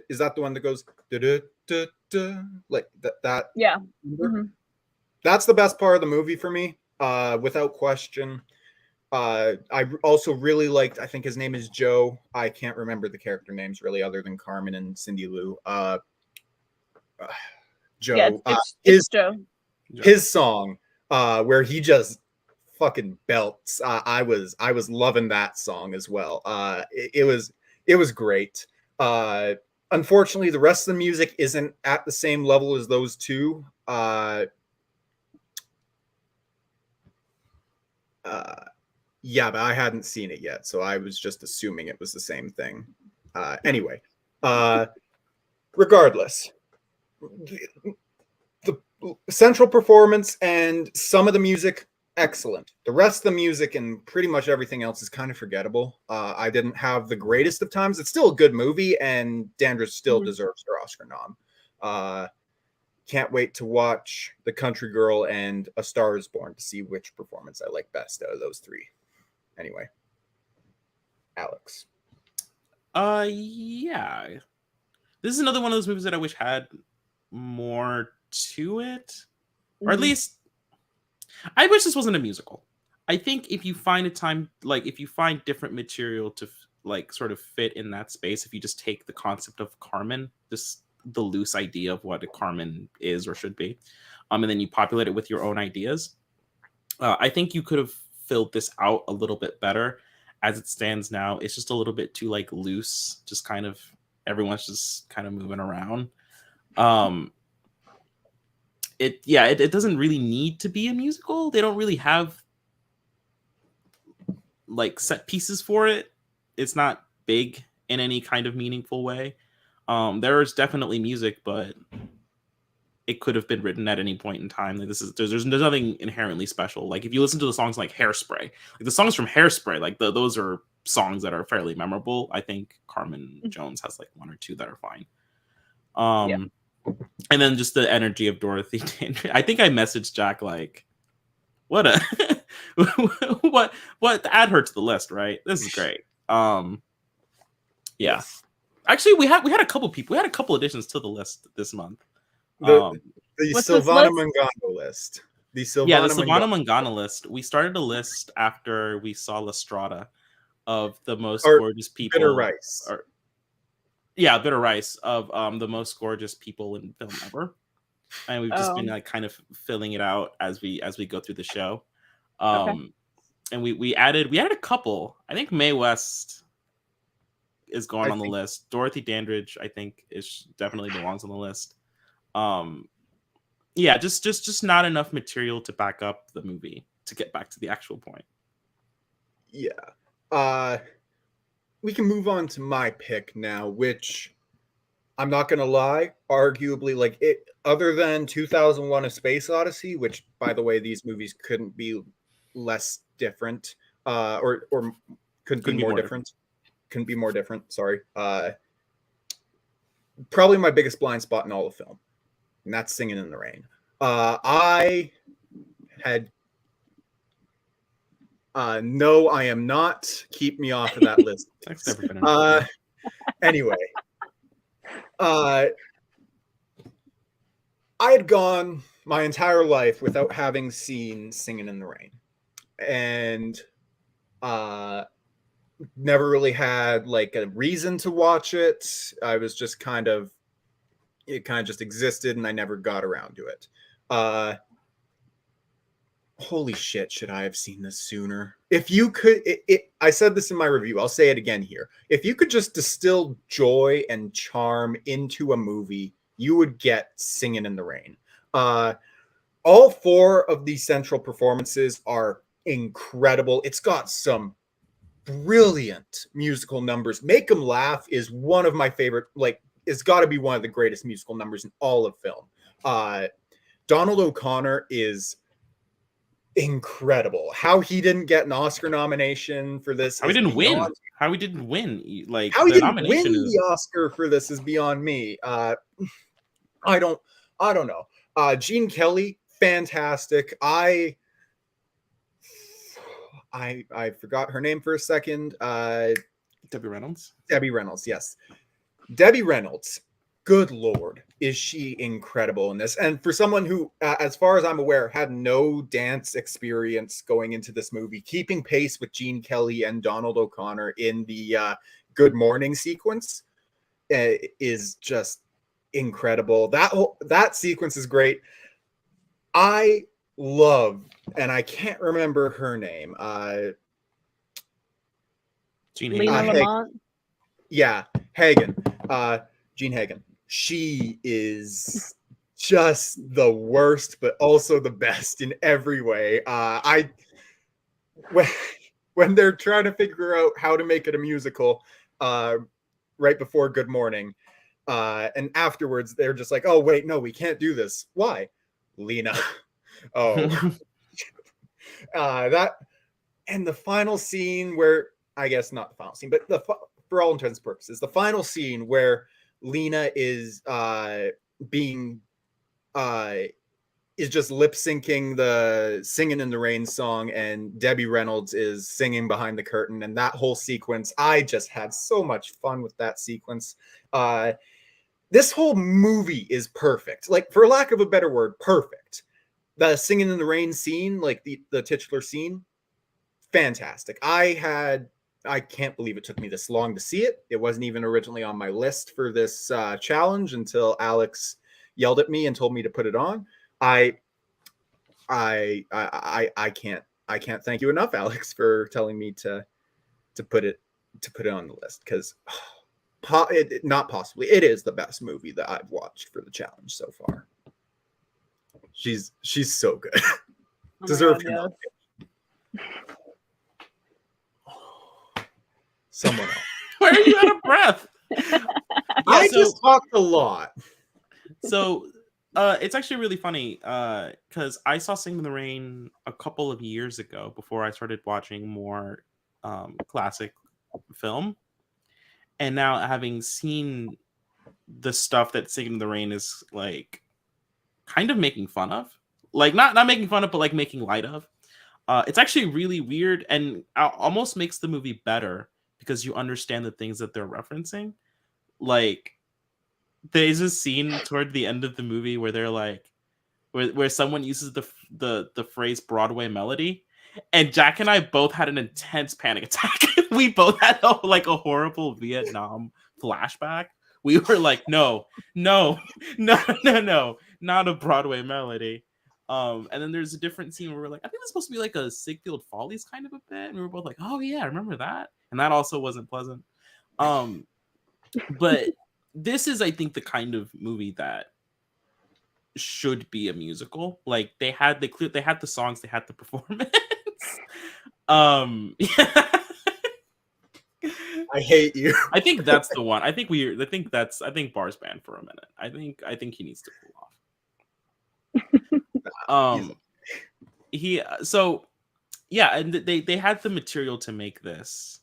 Is that the one that goes like that? Yeah. Mm-hmm. That's the best part of the movie for me, without question. I also really liked, I think his name is Joe. I can't remember the character names really, other than Carmen and Cindy Lou. Joe. Yeah, it's Joe. His song, where he just fucking belts. I was loving that song as well. It was great. Unfortunately, the rest of the music isn't at the same level as those two. Yeah, but I hadn't seen it yet, so I was just assuming it was the same thing. Anyway, regardless, the central performance and some of the music, excellent. The rest of the music and pretty much everything else is kind of forgettable. I didn't have the greatest of times. It's still a good movie, and Dandridge still deserves her Oscar nom. Can't wait to watch The Country Girl and A Star Is Born to see which performance I like best out of those three. Anyway, Alex. Yeah. This is another one of those movies that I wish had more to it. Or at least I wish this wasn't a musical. I think if you find a time, like if you find different material to like sort of fit in that space, if you just take the concept of Carmen, just the loose idea of what a Carmen is or should be, and then you populate it with your own ideas, I think you could have filled this out a little bit better. As it stands now, it's just a little bit too like loose, just kind of everyone's just kind of moving around. It doesn't really need to be a musical. They don't really have like set pieces for it. It's not big in any kind of meaningful way. There is definitely music, but it could have been written at any point in time. Like there's nothing inherently special. Like if you listen to the songs like Hairspray, like the songs from Hairspray, like those are songs that are fairly memorable. I think Carmen Jones has like one or two that are fine. And then just the energy of Dorothy Dandridge. I think I messaged Jack like, what add her to the list, right? This is great. Yeah. Actually, we had a couple people. We had a couple additions to the list this month. The Silvana Mangano list. The Silvana Mangano list. We started a list after we saw La Strada of the most gorgeous people. Bitter Rice. Bitter Rice of the most gorgeous people in film ever. And we've just been like kind of filling it out as we go through the show. And we added a couple. I think Mae West is going on the list. Dorothy Dandridge, I think, definitely belongs on the list. Just not enough material to back up the movie to get back to the actual point. Yeah. We can move on to my pick now, which I'm not gonna lie, arguably, like it, other than 2001: A Space Odyssey, which, by the way, these movies couldn't be less different, or couldn't be more different. Couldn't be more different. Sorry. Probably my biggest blind spot in all of film, and that's Singing in the Rain. I had no, I am not. Keep me off of that list. That's never been anyway, I had gone my entire life without having seen Singing in the Rain, and never really had like a reason to watch it. I was just it kind of just existed, and I never got around to it. Holy shit, should I have seen this sooner? If you could, I said this in my review, I'll say it again here. If you could just distill joy and charm into a movie, you would get Singing in the Rain. All four of these central performances are incredible. It's got some brilliant musical numbers. Make 'Em Laugh is one of my favorite, like, it's got to be one of the greatest musical numbers in all of film. Donald O'Connor is incredible. How he didn't get an Oscar nomination for this, how he didn't win, like how he didn't win the Oscar for this is beyond me. I don't know. Gene Kelly, fantastic. I forgot her name for a second. Debbie Reynolds. Debbie Reynolds, yes. Debbie Reynolds, good Lord, is she incredible in this. And for someone who, as far as I'm aware, had no dance experience going into this movie, keeping pace with Gene Kelly and Donald O'Connor in the Good Morning sequence is just incredible. That sequence is great. I love, and I can't remember her name. Jean Lena Hagen. Lamont. Yeah, Hagen. Jean Hagen. She is just the worst, but also the best in every way. When they're trying to figure out how to make it a musical, right before Good Morning, And afterwards, they're just like, "Oh wait, no, we can't do this. Why, Lena?" Oh, that and the final scene where I guess not the final scene, but for all intents and purposes, the final scene where Lena is being is just lip syncing the Singing in the Rain song, and Debbie Reynolds is singing behind the curtain, and that whole sequence, I just had so much fun with that sequence. This whole movie is perfect, like, for lack of a better word, perfect. The Singing in the Rain scene, like the titular scene, fantastic. I can't believe it took me this long to see it. It wasn't even originally on my list for this challenge until Alex yelled at me and told me to put it on. I can't thank you enough, Alex, for telling me to put it on the list, because not possibly, it is the best movie that I've watched for the challenge so far. She's so good. Oh Deserved my God, yes. Someone else. Where are you out of breath? I just talked a lot. So it's actually really funny because I saw Sing in the Rain a couple of years ago before I started watching more classic film. And now, having seen the stuff that Sing in the Rain is like kind of making fun of, like not making fun of, but like making light of, it's actually really weird and almost makes the movie better because you understand the things that they're referencing. Like, there's a scene toward the end of the movie where they're like, where someone uses the phrase Broadway melody, and Jack and I both had an intense panic attack. We both had a horrible Vietnam flashback. We were like, no, not a Broadway melody. And then there's a different scene where we're like, I think it's supposed to be like a Ziegfeld Follies kind of a bit, and we were both like, oh yeah, I remember that, and that also wasn't pleasant. But this is, I think, the kind of movie that should be a musical. Like, they had the songs, they had the performance. Yeah. I hate you. I think that's the one. I think Bar's banned for a minute. I think he needs to cool off. And they had the material to make this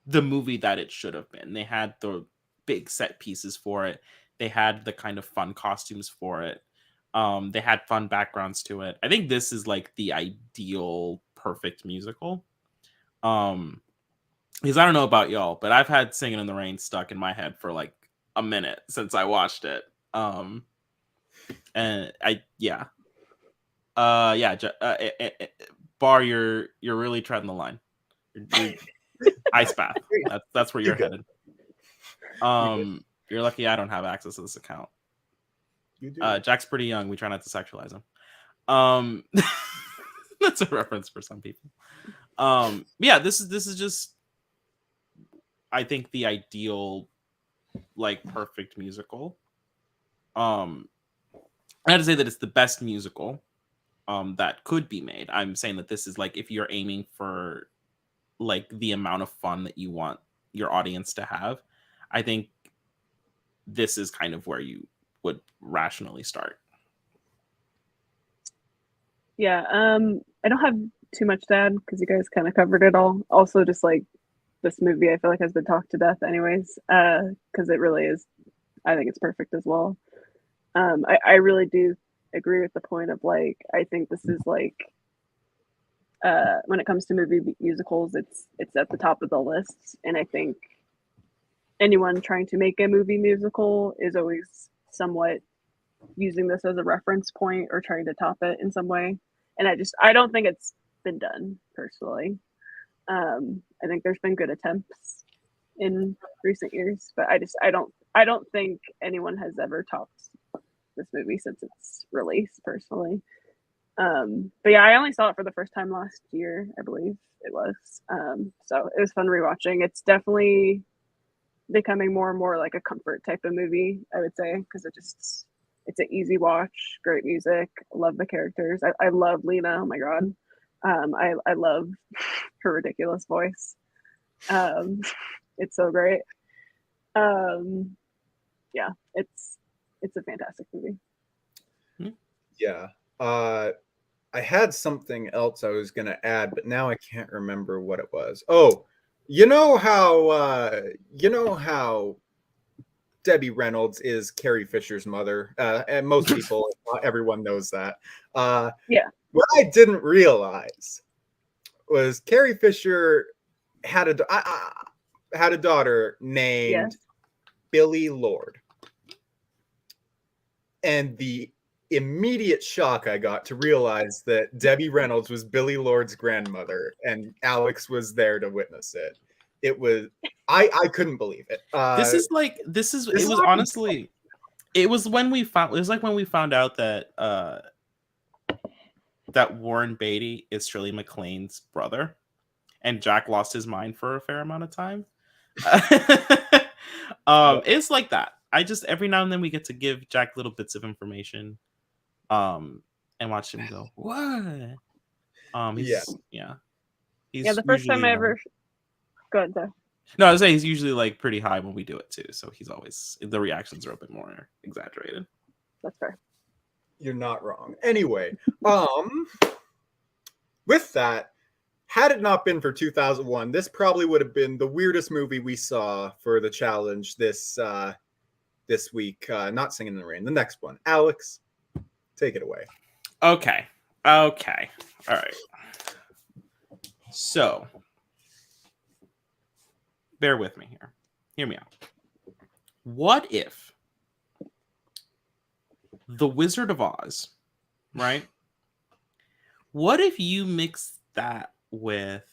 the movie that it should have been. They had the big set pieces for it. They had the kind of fun costumes for it. They had fun backgrounds to it. I think this is like the ideal perfect musical. Because I don't know about y'all, but I've had Singing in the Rain stuck in my head for like a minute since I watched it. Bar, you're really treading the line. You're ice bath. That's where you're headed. You're lucky I don't have access to this account. You do. Jack's pretty young. We try not to sexualize him. That's a reference for some people. Yeah, this is just, I think, the ideal, like, perfect musical. I had to say that it's the best musical that could be made. I'm saying that this is like, if you're aiming for like the amount of fun that you want your audience to have, I think this is kind of where you would rationally start. Yeah, I don't have too much to add because you guys kind of covered it all. Also, just like, this movie, I feel like has been talked to death anyways, because it really is. I think it's perfect as well. I really do agree with the point of, like, I think this is like, when it comes to movie musicals, it's at the top of the list, and I think anyone trying to make a movie musical is always somewhat using this as a reference point or trying to top it in some way. And I don't think it's been done personally. I think there's been good attempts in recent years, but I don't think anyone has ever topped this movie since its release personally. But yeah, I only saw it for the first time last year, I believe it was. So it was fun rewatching. It's definitely becoming more and more like a comfort type of movie, I would say, because it's an easy watch, great music, love the characters. I love Lena. Oh my god. I love her ridiculous voice. It's so great. Yeah, it's a fantastic movie. Yeah. I had something else I was gonna add, but now I can't remember what it was. Oh, you know how Debbie Reynolds is Carrie Fisher's mother, and most people, everyone knows that. Yeah. What I didn't realize was Carrie Fisher had a daughter named Yes. Billy Lord, and the immediate shock I got to realize that Debbie Reynolds was Billy Lord's grandmother, and Alex was there to witness it. It was I couldn't believe it. It was honestly, it was when we found out that that Warren Beatty is Shirley MacLaine's brother, and Jack lost his mind for a fair amount of time. It's like that. I just every now and then we get to give Jack little bits of information, and watch him go, what? He's The first time I ever. Go ahead, though. No, I was saying he's usually like pretty high when we do it too, so he's always the reactions are a bit more exaggerated. That's fair. You're not wrong. Anyway, with that, had it not been for 2001, this probably would have been the weirdest movie we saw for the challenge this week. Not Singing in the Rain. The next one, Alex, take it away. Okay. All right. So, bear with me here. Hear me out. What if The Wizard of Oz, right? What if you mix that with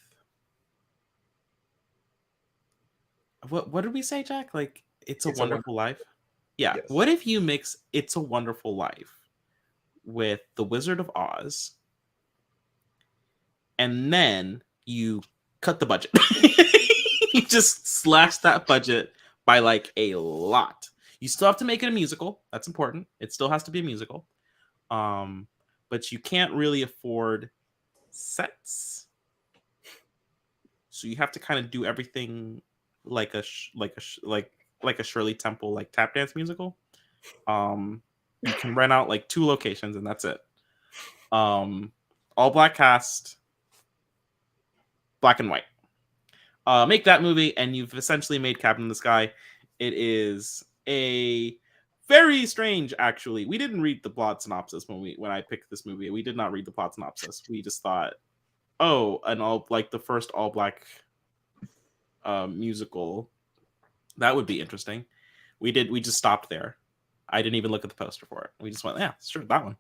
what did we say, Jack? Like It's a Wonderful Life? Yeah. Yes. What if you mix It's a Wonderful Life with The Wizard of Oz, and then you cut the budget? You just slash that budget by like a lot. You still have to make it a musical. That's important. It still has to be a musical. But you can't really afford sets. So you have to kind of do everything like a Shirley Temple like tap dance musical. You can rent out like 2 locations and that's it. All black cast, black and white. Make that movie, and you've essentially made Cabin in the Sky. It is a very strange, actually. We didn't read the plot synopsis when I picked this movie. We did not read the plot synopsis. We just thought, the first all black musical. That would be interesting. We just stopped there. I didn't even look at the poster for it. We just went, yeah, sure, that one.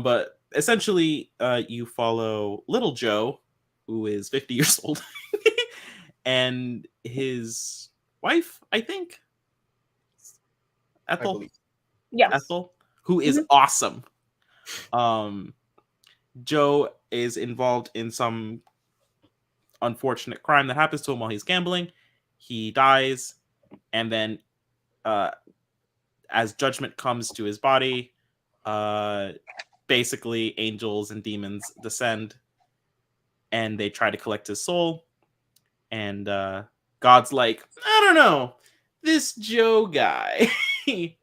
But essentially, you follow little Joe, who is 50 years old. And his wife, I think, Ethel. Yes. Ethel, who is awesome. Joe is involved in some unfortunate crime that happens to him while he's gambling. He dies, and then as judgment comes to his body, basically angels and demons descend, and they try to collect his soul. And God's like, I don't know, this Joe guy. Give him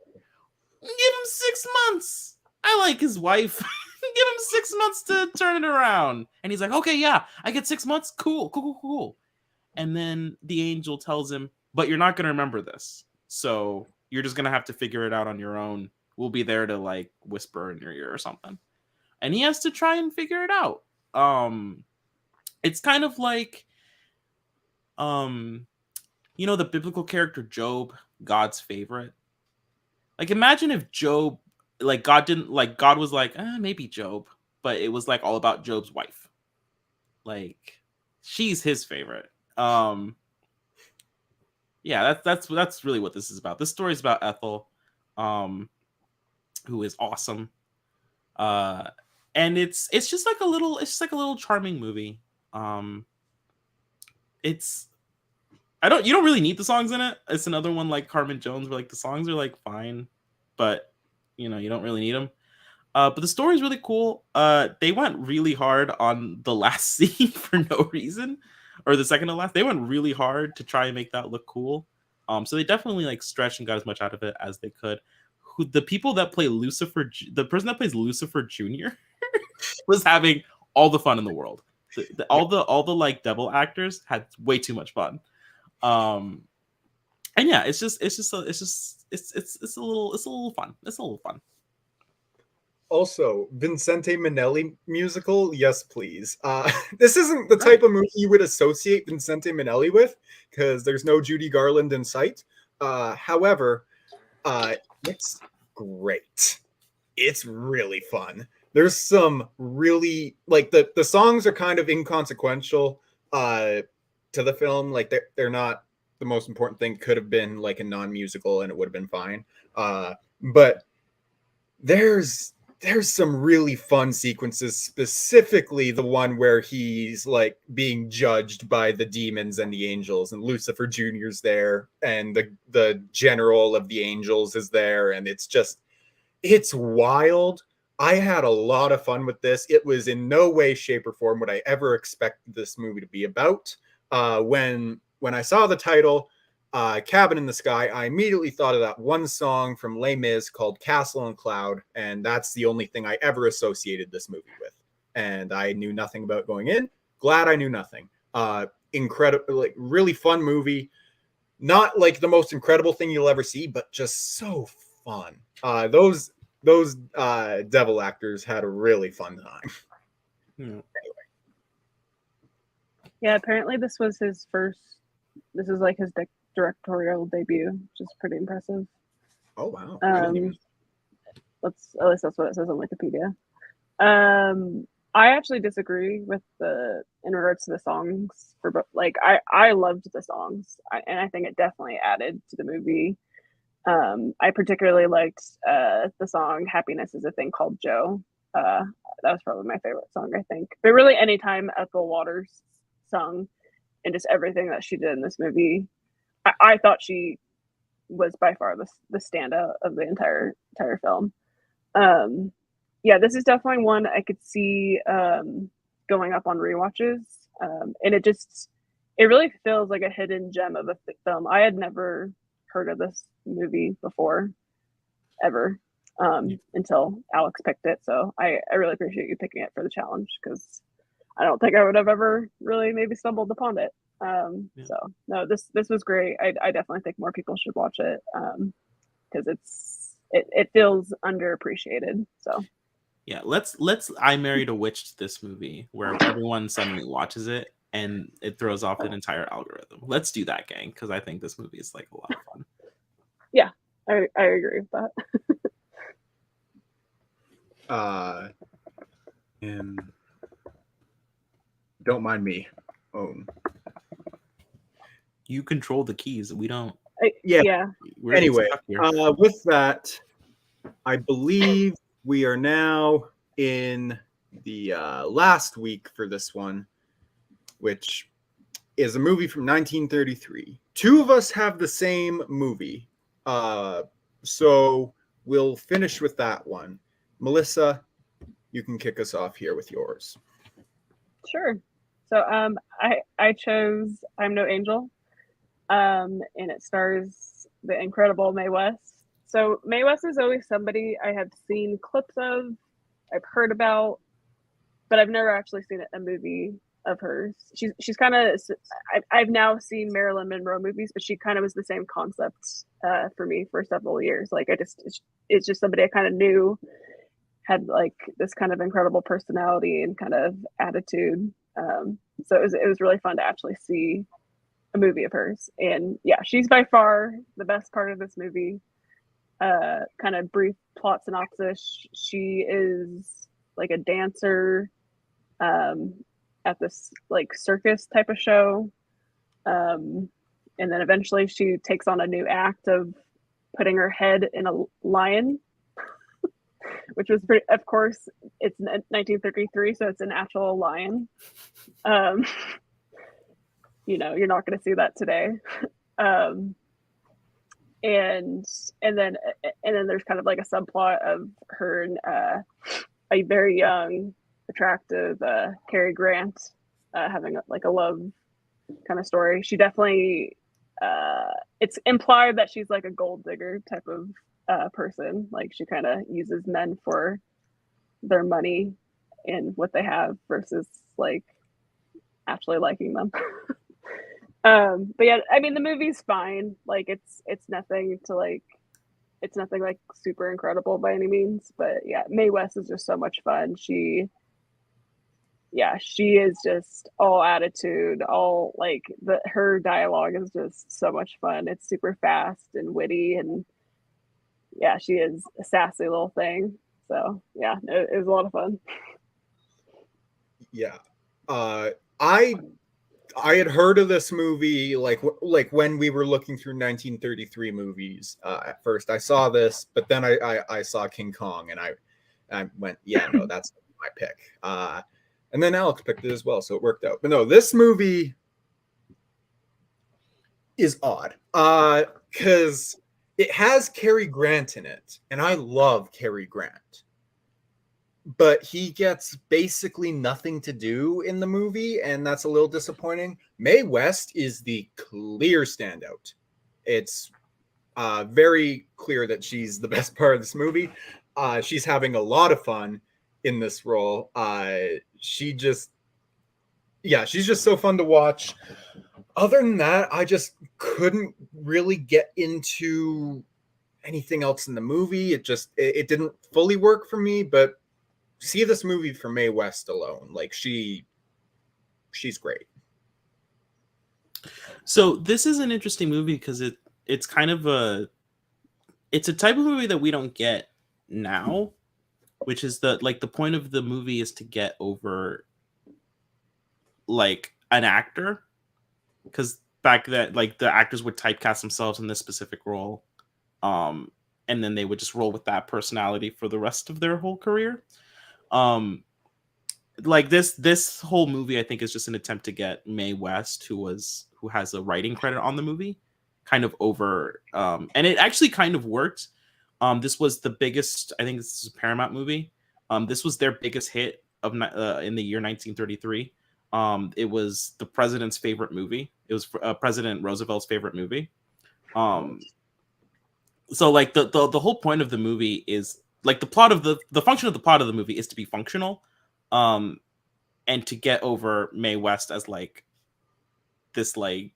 6 months. I like his wife. Give him 6 months to turn it around. And he's like, okay, yeah, I get 6 months. Cool. And then the angel tells him, but you're not going to remember this. So you're just going to have to figure it out on your own. We'll be there to like whisper in your ear or something. And he has to try and figure it out. It's kind of like, the biblical character Job, God's favorite. Like, imagine if Job, like, God was like, maybe Job, but it was like all about Job's wife. Like, she's his favorite. Yeah, that's really what this is about. This story is about Ethel, who is awesome. And it's just like a little charming movie. You don't really need the songs in it. It's another one like Carmen Jones where like the songs are like fine, but you don't really need them. But the story is really cool. They went really hard on the last scene for no reason, or the second to last. They went really hard to try and make that look cool. So they definitely like stretched and got as much out of it as they could. The people that play Lucifer, the person that plays Lucifer Jr. was having all the fun in the world. All the like devil actors had way too much fun. And yeah, it's a little fun. It's a little fun. Also, Vincente Minnelli musical, yes, please. This isn't the type of movie you would associate Vincente Minnelli with, because there's no Judy Garland in sight. However, it's great. It's really fun. There's some really like the songs are kind of inconsequential to the film. Like they're not the most important thing. Could have been like a non-musical and it would have been fine. But there's some really fun sequences, specifically the one where he's like being judged by the demons and the angels, and Lucifer Jr.'s there, and the general of the angels is there, and it's wild. I had a lot of fun with this. It was in no way, shape, or form what I ever expected this movie to be about. When I saw the title, Cabin in the Sky, I immediately thought of that one song from Les Mis called Castle and Cloud, and that's the only thing I ever associated this movie with. And I knew nothing about going in. Glad I knew nothing. Incredible, like really fun movie. Not like the most incredible thing you'll ever see, but just so fun. Those devil actors had a really fun time. Anyway. Yeah, apparently this was his first. This is like his directorial debut, which is pretty impressive. Oh wow! At least that's what it says on Wikipedia. I actually disagree with in regards to the songs like I loved the songs, and I think it definitely added to the movie. I particularly liked the song "Happiness Is a Thing Called Joe." That was probably my favorite song, I think. But really, anytime Ethel Waters sung, and just everything that she did in this movie, I thought she was by far the standout of the entire film. Yeah, this is definitely one I could see going up on rewatches, and it really feels like a hidden gem of a film. I had never heard of this movie before, ever, until Alex picked it. So I really appreciate you picking it for the challenge, because I don't think I would have ever really maybe stumbled upon it. So no, this was great. I definitely think more people should watch it, because it feels underappreciated. So yeah, let's I Married a Witch to this movie, where everyone suddenly watches it and it throws off an entire algorithm. Let's do that, gang, because I think this movie is like a lot of fun. Yeah, I agree with that. And don't mind me. You control the keys. We don't. Yeah. Anyway, with that, I believe we are now in the last week for this one, which is a movie from 1933. Two of us have the same movie, so we'll finish with that one. Melissa, you can kick us off here with yours. Sure. So I chose I'm No Angel, and it stars the incredible Mae West. So Mae West is always somebody I have seen clips of, I've heard about, but I've never actually seen a movie of hers. She's kind of, I've now seen Marilyn Monroe movies, but she kind of was the same concept for me for several years. Like it's just somebody I kind of knew had like this kind of incredible personality and kind of attitude. So it was really fun to actually see a movie of hers. And yeah, she's by far the best part of this movie. Kind of brief plot synopsis. She is like a dancer at this like circus type of show. And then eventually she takes on a new act of putting her head in a lion, which was pretty, of course, it's 1933, so it's an actual lion. You know, you're not going to see that today. And then there's kind of like a subplot of her and a very young, attractive Cary Grant having like a love kind of story. She definitely it's implied that she's like a gold digger type of person. Like she kind of uses men for their money and what they have versus like actually liking them. But yeah, I mean the movie's fine. Like it's nothing to like it's nothing like super incredible by any means. But yeah, Mae West is just so much fun. She is just all attitude, all like her dialogue is just so much fun. It's super fast and witty, and yeah, she is a sassy little thing. So yeah, it was a lot of fun. Yeah. I had heard of this movie like when we were looking through 1933 movies. At first, I saw this, but then I saw King Kong, and I went, yeah, no, that's my pick. And then Alex picked it as well, so it worked out. But no, this movie is odd because it has Cary Grant in it, and I love Cary Grant. But he gets basically nothing to do in the movie, and that's a little disappointing. Mae West is the clear standout. It's very clear that she's the best part of this movie. She's having a lot of fun in this role. She's just so fun to watch. Other than that, I just couldn't really get into anything else in the movie. It didn't fully work for me, but see this movie for Mae West alone. Like she's great. So this is an interesting movie because it's kind of it's a type of movie that we don't get now, which is the point of the movie is to get over like an actor, because back that like the actors would typecast themselves in this specific role, and then they would just roll with that personality for the rest of their whole career. Like this whole movie I think is just an attempt to get Mae West, who has a writing credit on the movie, kind of over, and it actually kind of worked. This was the biggest, I think this is a Paramount movie. This was their biggest hit of in the year 1933. It was the president's favorite movie. It was President Roosevelt's favorite movie. So like the whole point of the movie is like the function of the plot of the movie is to be functional, and to get over Mae West as like this like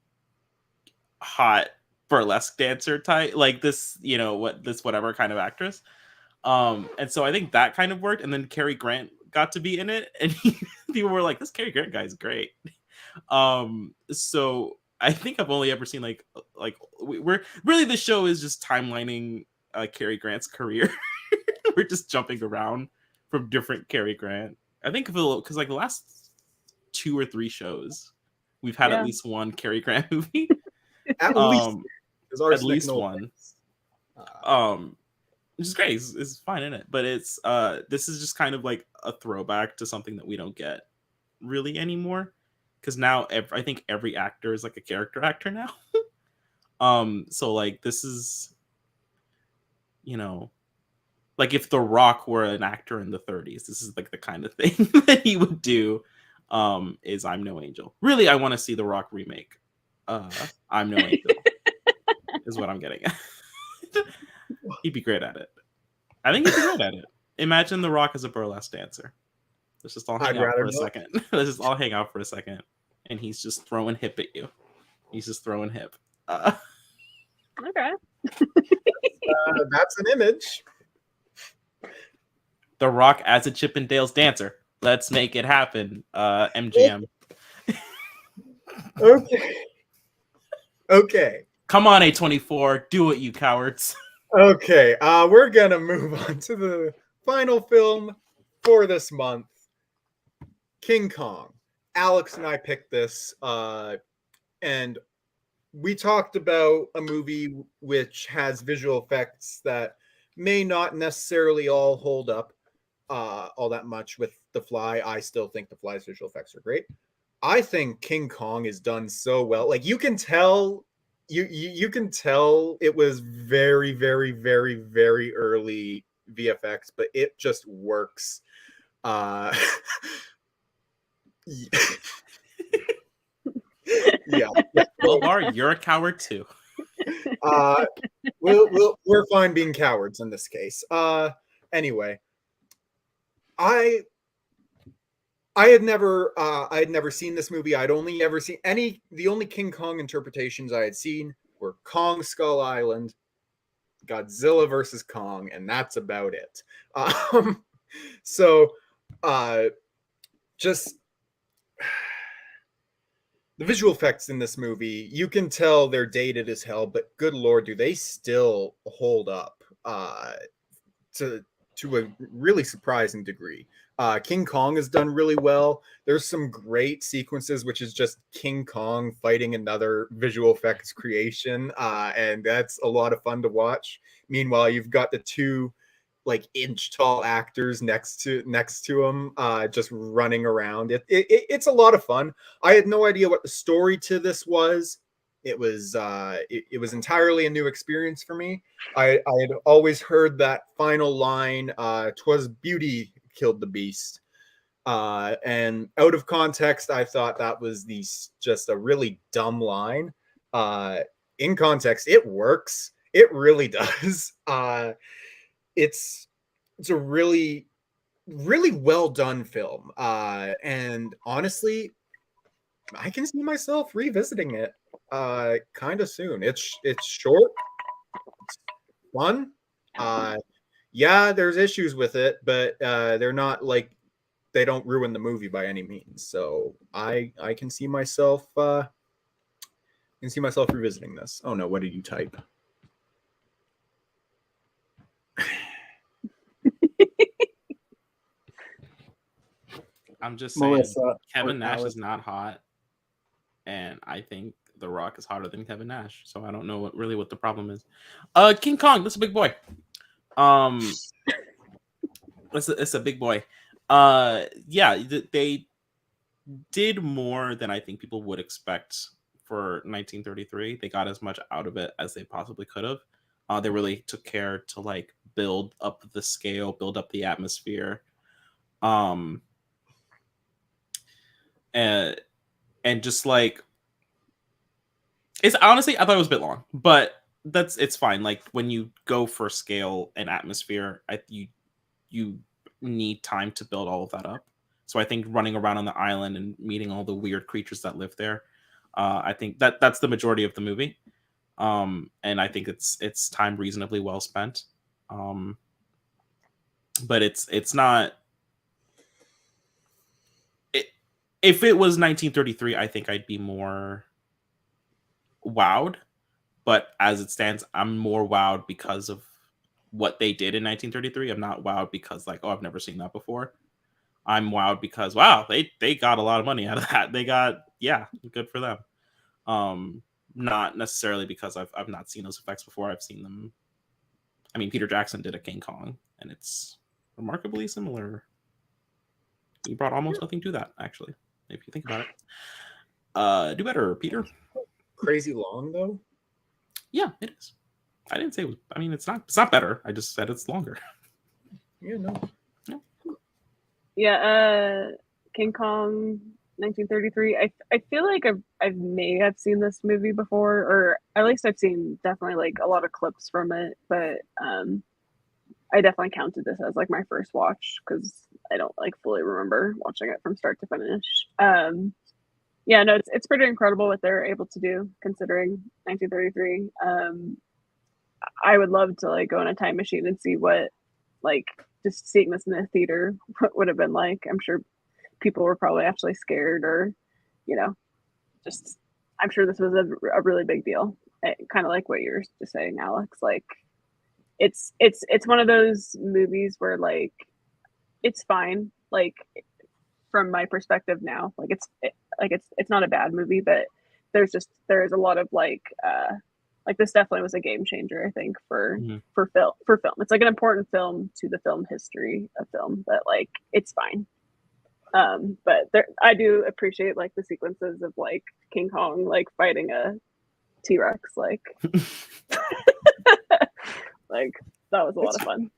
hot burlesque dancer type, like this, whatever kind of actress. And so I think that kind of worked. And then Cary Grant got to be in it, and people were like, this Cary Grant guy is great. So I think I've only ever seen like we're really, the show is just timelining Cary Grant's career. We're just jumping around from different Cary Grant. I think because like the last 2 or 3 shows, we've had at least one Cary Grant movie. At least one. Which is great. It's fine in it, but it's this is just kind of like a throwback to something that we don't get really anymore. Because now I think every actor is like a character actor now. So like this is, like if The Rock were an actor in the 30s, this is like the kind of thing that he would do. Is I'm No Angel. Really, I want to see The Rock remake. I'm No Angel is what I'm getting at. He'd be great at it. I think he'd be great at it. Imagine The Rock as a burlesque dancer. Let's just all hang out for a second. Let's just all hang out for a second. And he's just throwing hip at you. He's just throwing hip. Okay. That's an image. The Rock as a Chippendales dancer. Let's make it happen. MGM. Okay. Come on, A24. Do it, you cowards. Okay. We're going to move on to the final film for this month. King Kong. Alex and I picked this, and we talked about a movie which has visual effects that may not necessarily all hold up all that much with The Fly. I still think The Fly's visual effects are great. I think King Kong is done so well. Like you can tell, you can tell it was very, very, very, very early VFX, but it just works. Yeah. Well, Bar, you're a coward too. We're fine being cowards in this case. Anyway, I had never seen this movie. I'd only ever seen the only King Kong interpretations I had seen were Kong Skull Island, Godzilla versus Kong, and that's about it. So just the visual effects in this movie, you can tell they're dated as hell, but good lord, do they still hold up to a really surprising degree. King Kong is done really well. There's some great sequences, which is just King Kong fighting another visual effects creation, and that's a lot of fun to watch. Meanwhile, you've got the two like inch tall actors next to him, just running around. It's a lot of fun. I had no idea what the story to this was. It was entirely a new experience for me. I had always heard that final line, "'Twas beauty killed the beast," and out of context, I thought that was just a really dumb line. In context, it works. It really does. It's a really well done film, and honestly, I can see myself revisiting it kind of soon. It's short, it's fun. Yeah, there's issues with it, but they're not like they don't ruin the movie by any means. So I can see myself revisiting this. Oh no, what did you type? I'm just saying, Melissa, Kevin Nash Alex. is not hot, and I think The Rock is hotter than Kevin Nash. So I don't know what the problem is. King Kong, that's a big boy. It's a big boy. Yeah, they did more than I think people would expect for 1933. They got as much out of it as they possibly could have. They really took care to like build up the scale, build up the atmosphere. And just like, it's honestly, I thought it was a bit long, but it's fine. Like when you go for scale and atmosphere, you need time to build all of that up. So I think running around on the island and meeting all the weird creatures that live there, I think that's the majority of the movie. And I think it's time reasonably well spent. But it's not. If it was 1933, I think I'd be more wowed. But as it stands, I'm more wowed because of what they did in 1933. I'm not wowed because like, oh, I've never seen that before. I'm wowed because wow, they got a lot of money out of that. They got, yeah, good for them. Not necessarily because I've not seen those effects before. I've seen them. I mean, Peter Jackson did a King Kong, and it's remarkably similar. He brought almost nothing to that, actually, if you think about it. Do better, Peter. Crazy long though. Yeah, it is. I didn't say it was. I mean, it's not better. I just said it's longer. Yeah, no. Yeah, King Kong 1933. I feel like I may have seen this movie before, or at least I've seen definitely like a lot of clips from it, but I definitely counted this as like my first watch because I don't like fully remember watching it from start to finish. Yeah, no, it's pretty incredible what they're able to do considering 1933. I would love to like go in a time machine and see what like just seeing this in the theater what would have been like. I'm sure people were probably actually scared, or just I'm sure this was a really big deal. Kind of like what you're just saying, Alex. Like it's one of those movies where like it's fine. Like from my perspective now, like it's not a bad movie, but there's a lot of like this definitely was a game changer, I think, for film. It's like an important film to the film history of film, but like it's fine. But I do appreciate like the sequences of like King Kong like fighting a T-Rex, like like that was a lot of fun.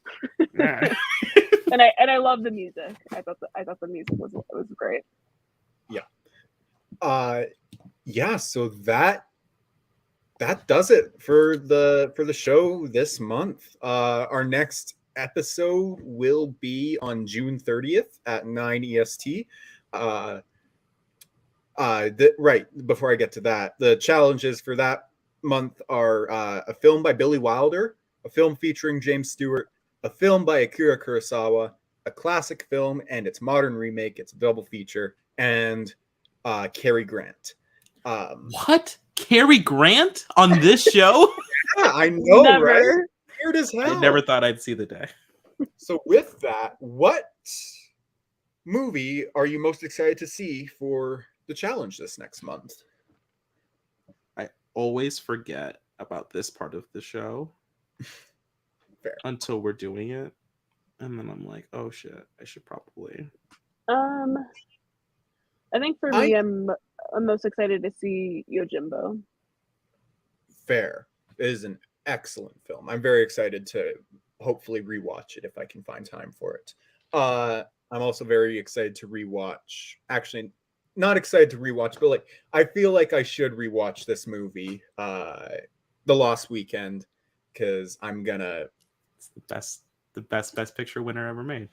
and I love the music. I thought the music was great. Yeah. yeah, so that does it for the show this month. Our next episode will be on June 30th at 9 EST. Right before I get to that, the challenges for that month are a film by Billy Wilder, a film featuring James Stewart, a film by Akira Kurosawa, a classic film and its modern remake. It's a double feature, and Cary Grant. What? Cary Grant on this show? Yeah, I know, Never. right? Weird as hell. I never thought I'd see the day. So with that, what movie are you most excited to see for the challenge this next month? I always forget about this part of the show. Fair. Until we're doing it. And then I'm like, oh shit, I should probably. I think for me, I'm most excited to see Yojimbo. Fair. It is an excellent film. I'm very excited to hopefully rewatch it if I can find time for it. I'm also very excited to rewatch. Actually, not excited to rewatch, but like I feel like I should rewatch this movie, The Lost Weekend, because I'm gonna. It's the best picture winner ever made.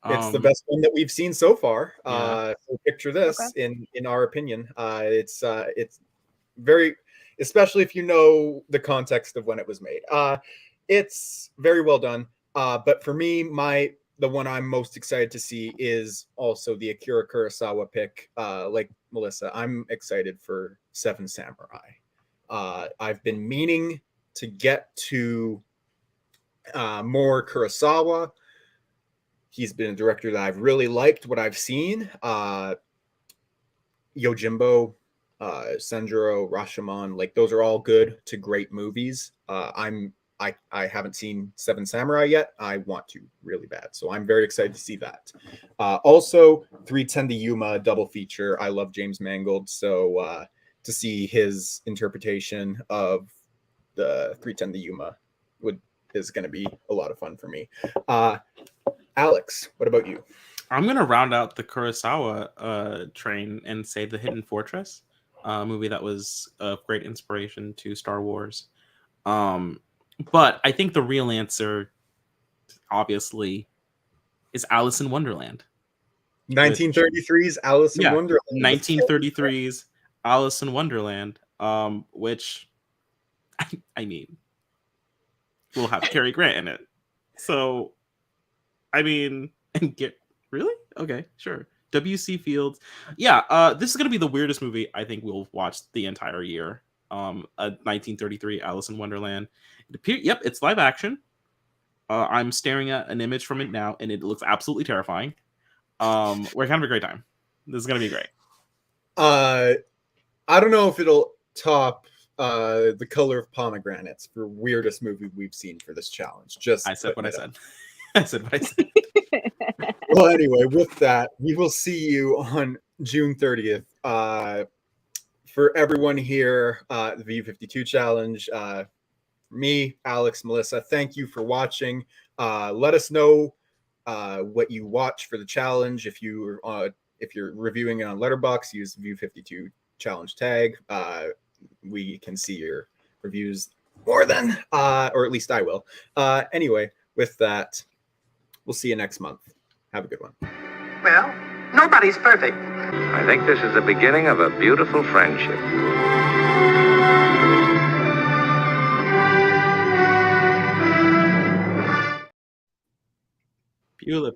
It's the best one that we've seen so far. Yeah. So picture this, in our opinion. It's very, especially if you know the context of when it was made. It's very well done. But for me, the one I'm most excited to see is also the Akira Kurosawa pick. Like Melissa, I'm excited for Seven Samurai. I've been meaning to get to more Kurosawa. He's been a director that I've really liked what I've seen. Yojimbo, Senjuro, Rashomon, like those are all good to great movies. I haven't seen Seven Samurai yet. I want to really bad, so I'm very excited to see that. Also, 3:10 to Yuma double feature. I love James Mangold, so to see his interpretation of the 3:10 to Yuma is going to be a lot of fun for me. Alex, what about you? I'm gonna round out the Kurosawa train and say The Hidden Fortress, movie that was a great inspiration to Star Wars. But I think the real answer, obviously, is Alice in Wonderland. 1933's Alice in Wonderland. 1933's Alice in Wonderland, which I mean, will have Cary Grant in it. So, I mean, and get really okay, sure. W.C. Fields, yeah. This is gonna be the weirdest movie I think we'll watch the entire year. 1933 Alice in Wonderland. Yep, it's live action. I'm staring at an image from it now, and it looks absolutely terrifying. We're kind of a great time. This is gonna be great. I don't know if it'll top The Color of Pomegranates for weirdest movie we've seen for this challenge. Just I said what I said. I said what I said. Well, anyway, with that, we will see you on June 30th. For everyone here, the VU52 challenge, me, Alex, Melissa, thank you for watching. Let us know what you watch for the challenge. If you're reviewing it on Letterboxd, use VU52 challenge tag. We can see your reviews more than, or at least I will. Anyway, with that, we'll see you next month. Have a good one. Well, nobody's perfect. I think this is the beginning of a beautiful friendship. Beautiful.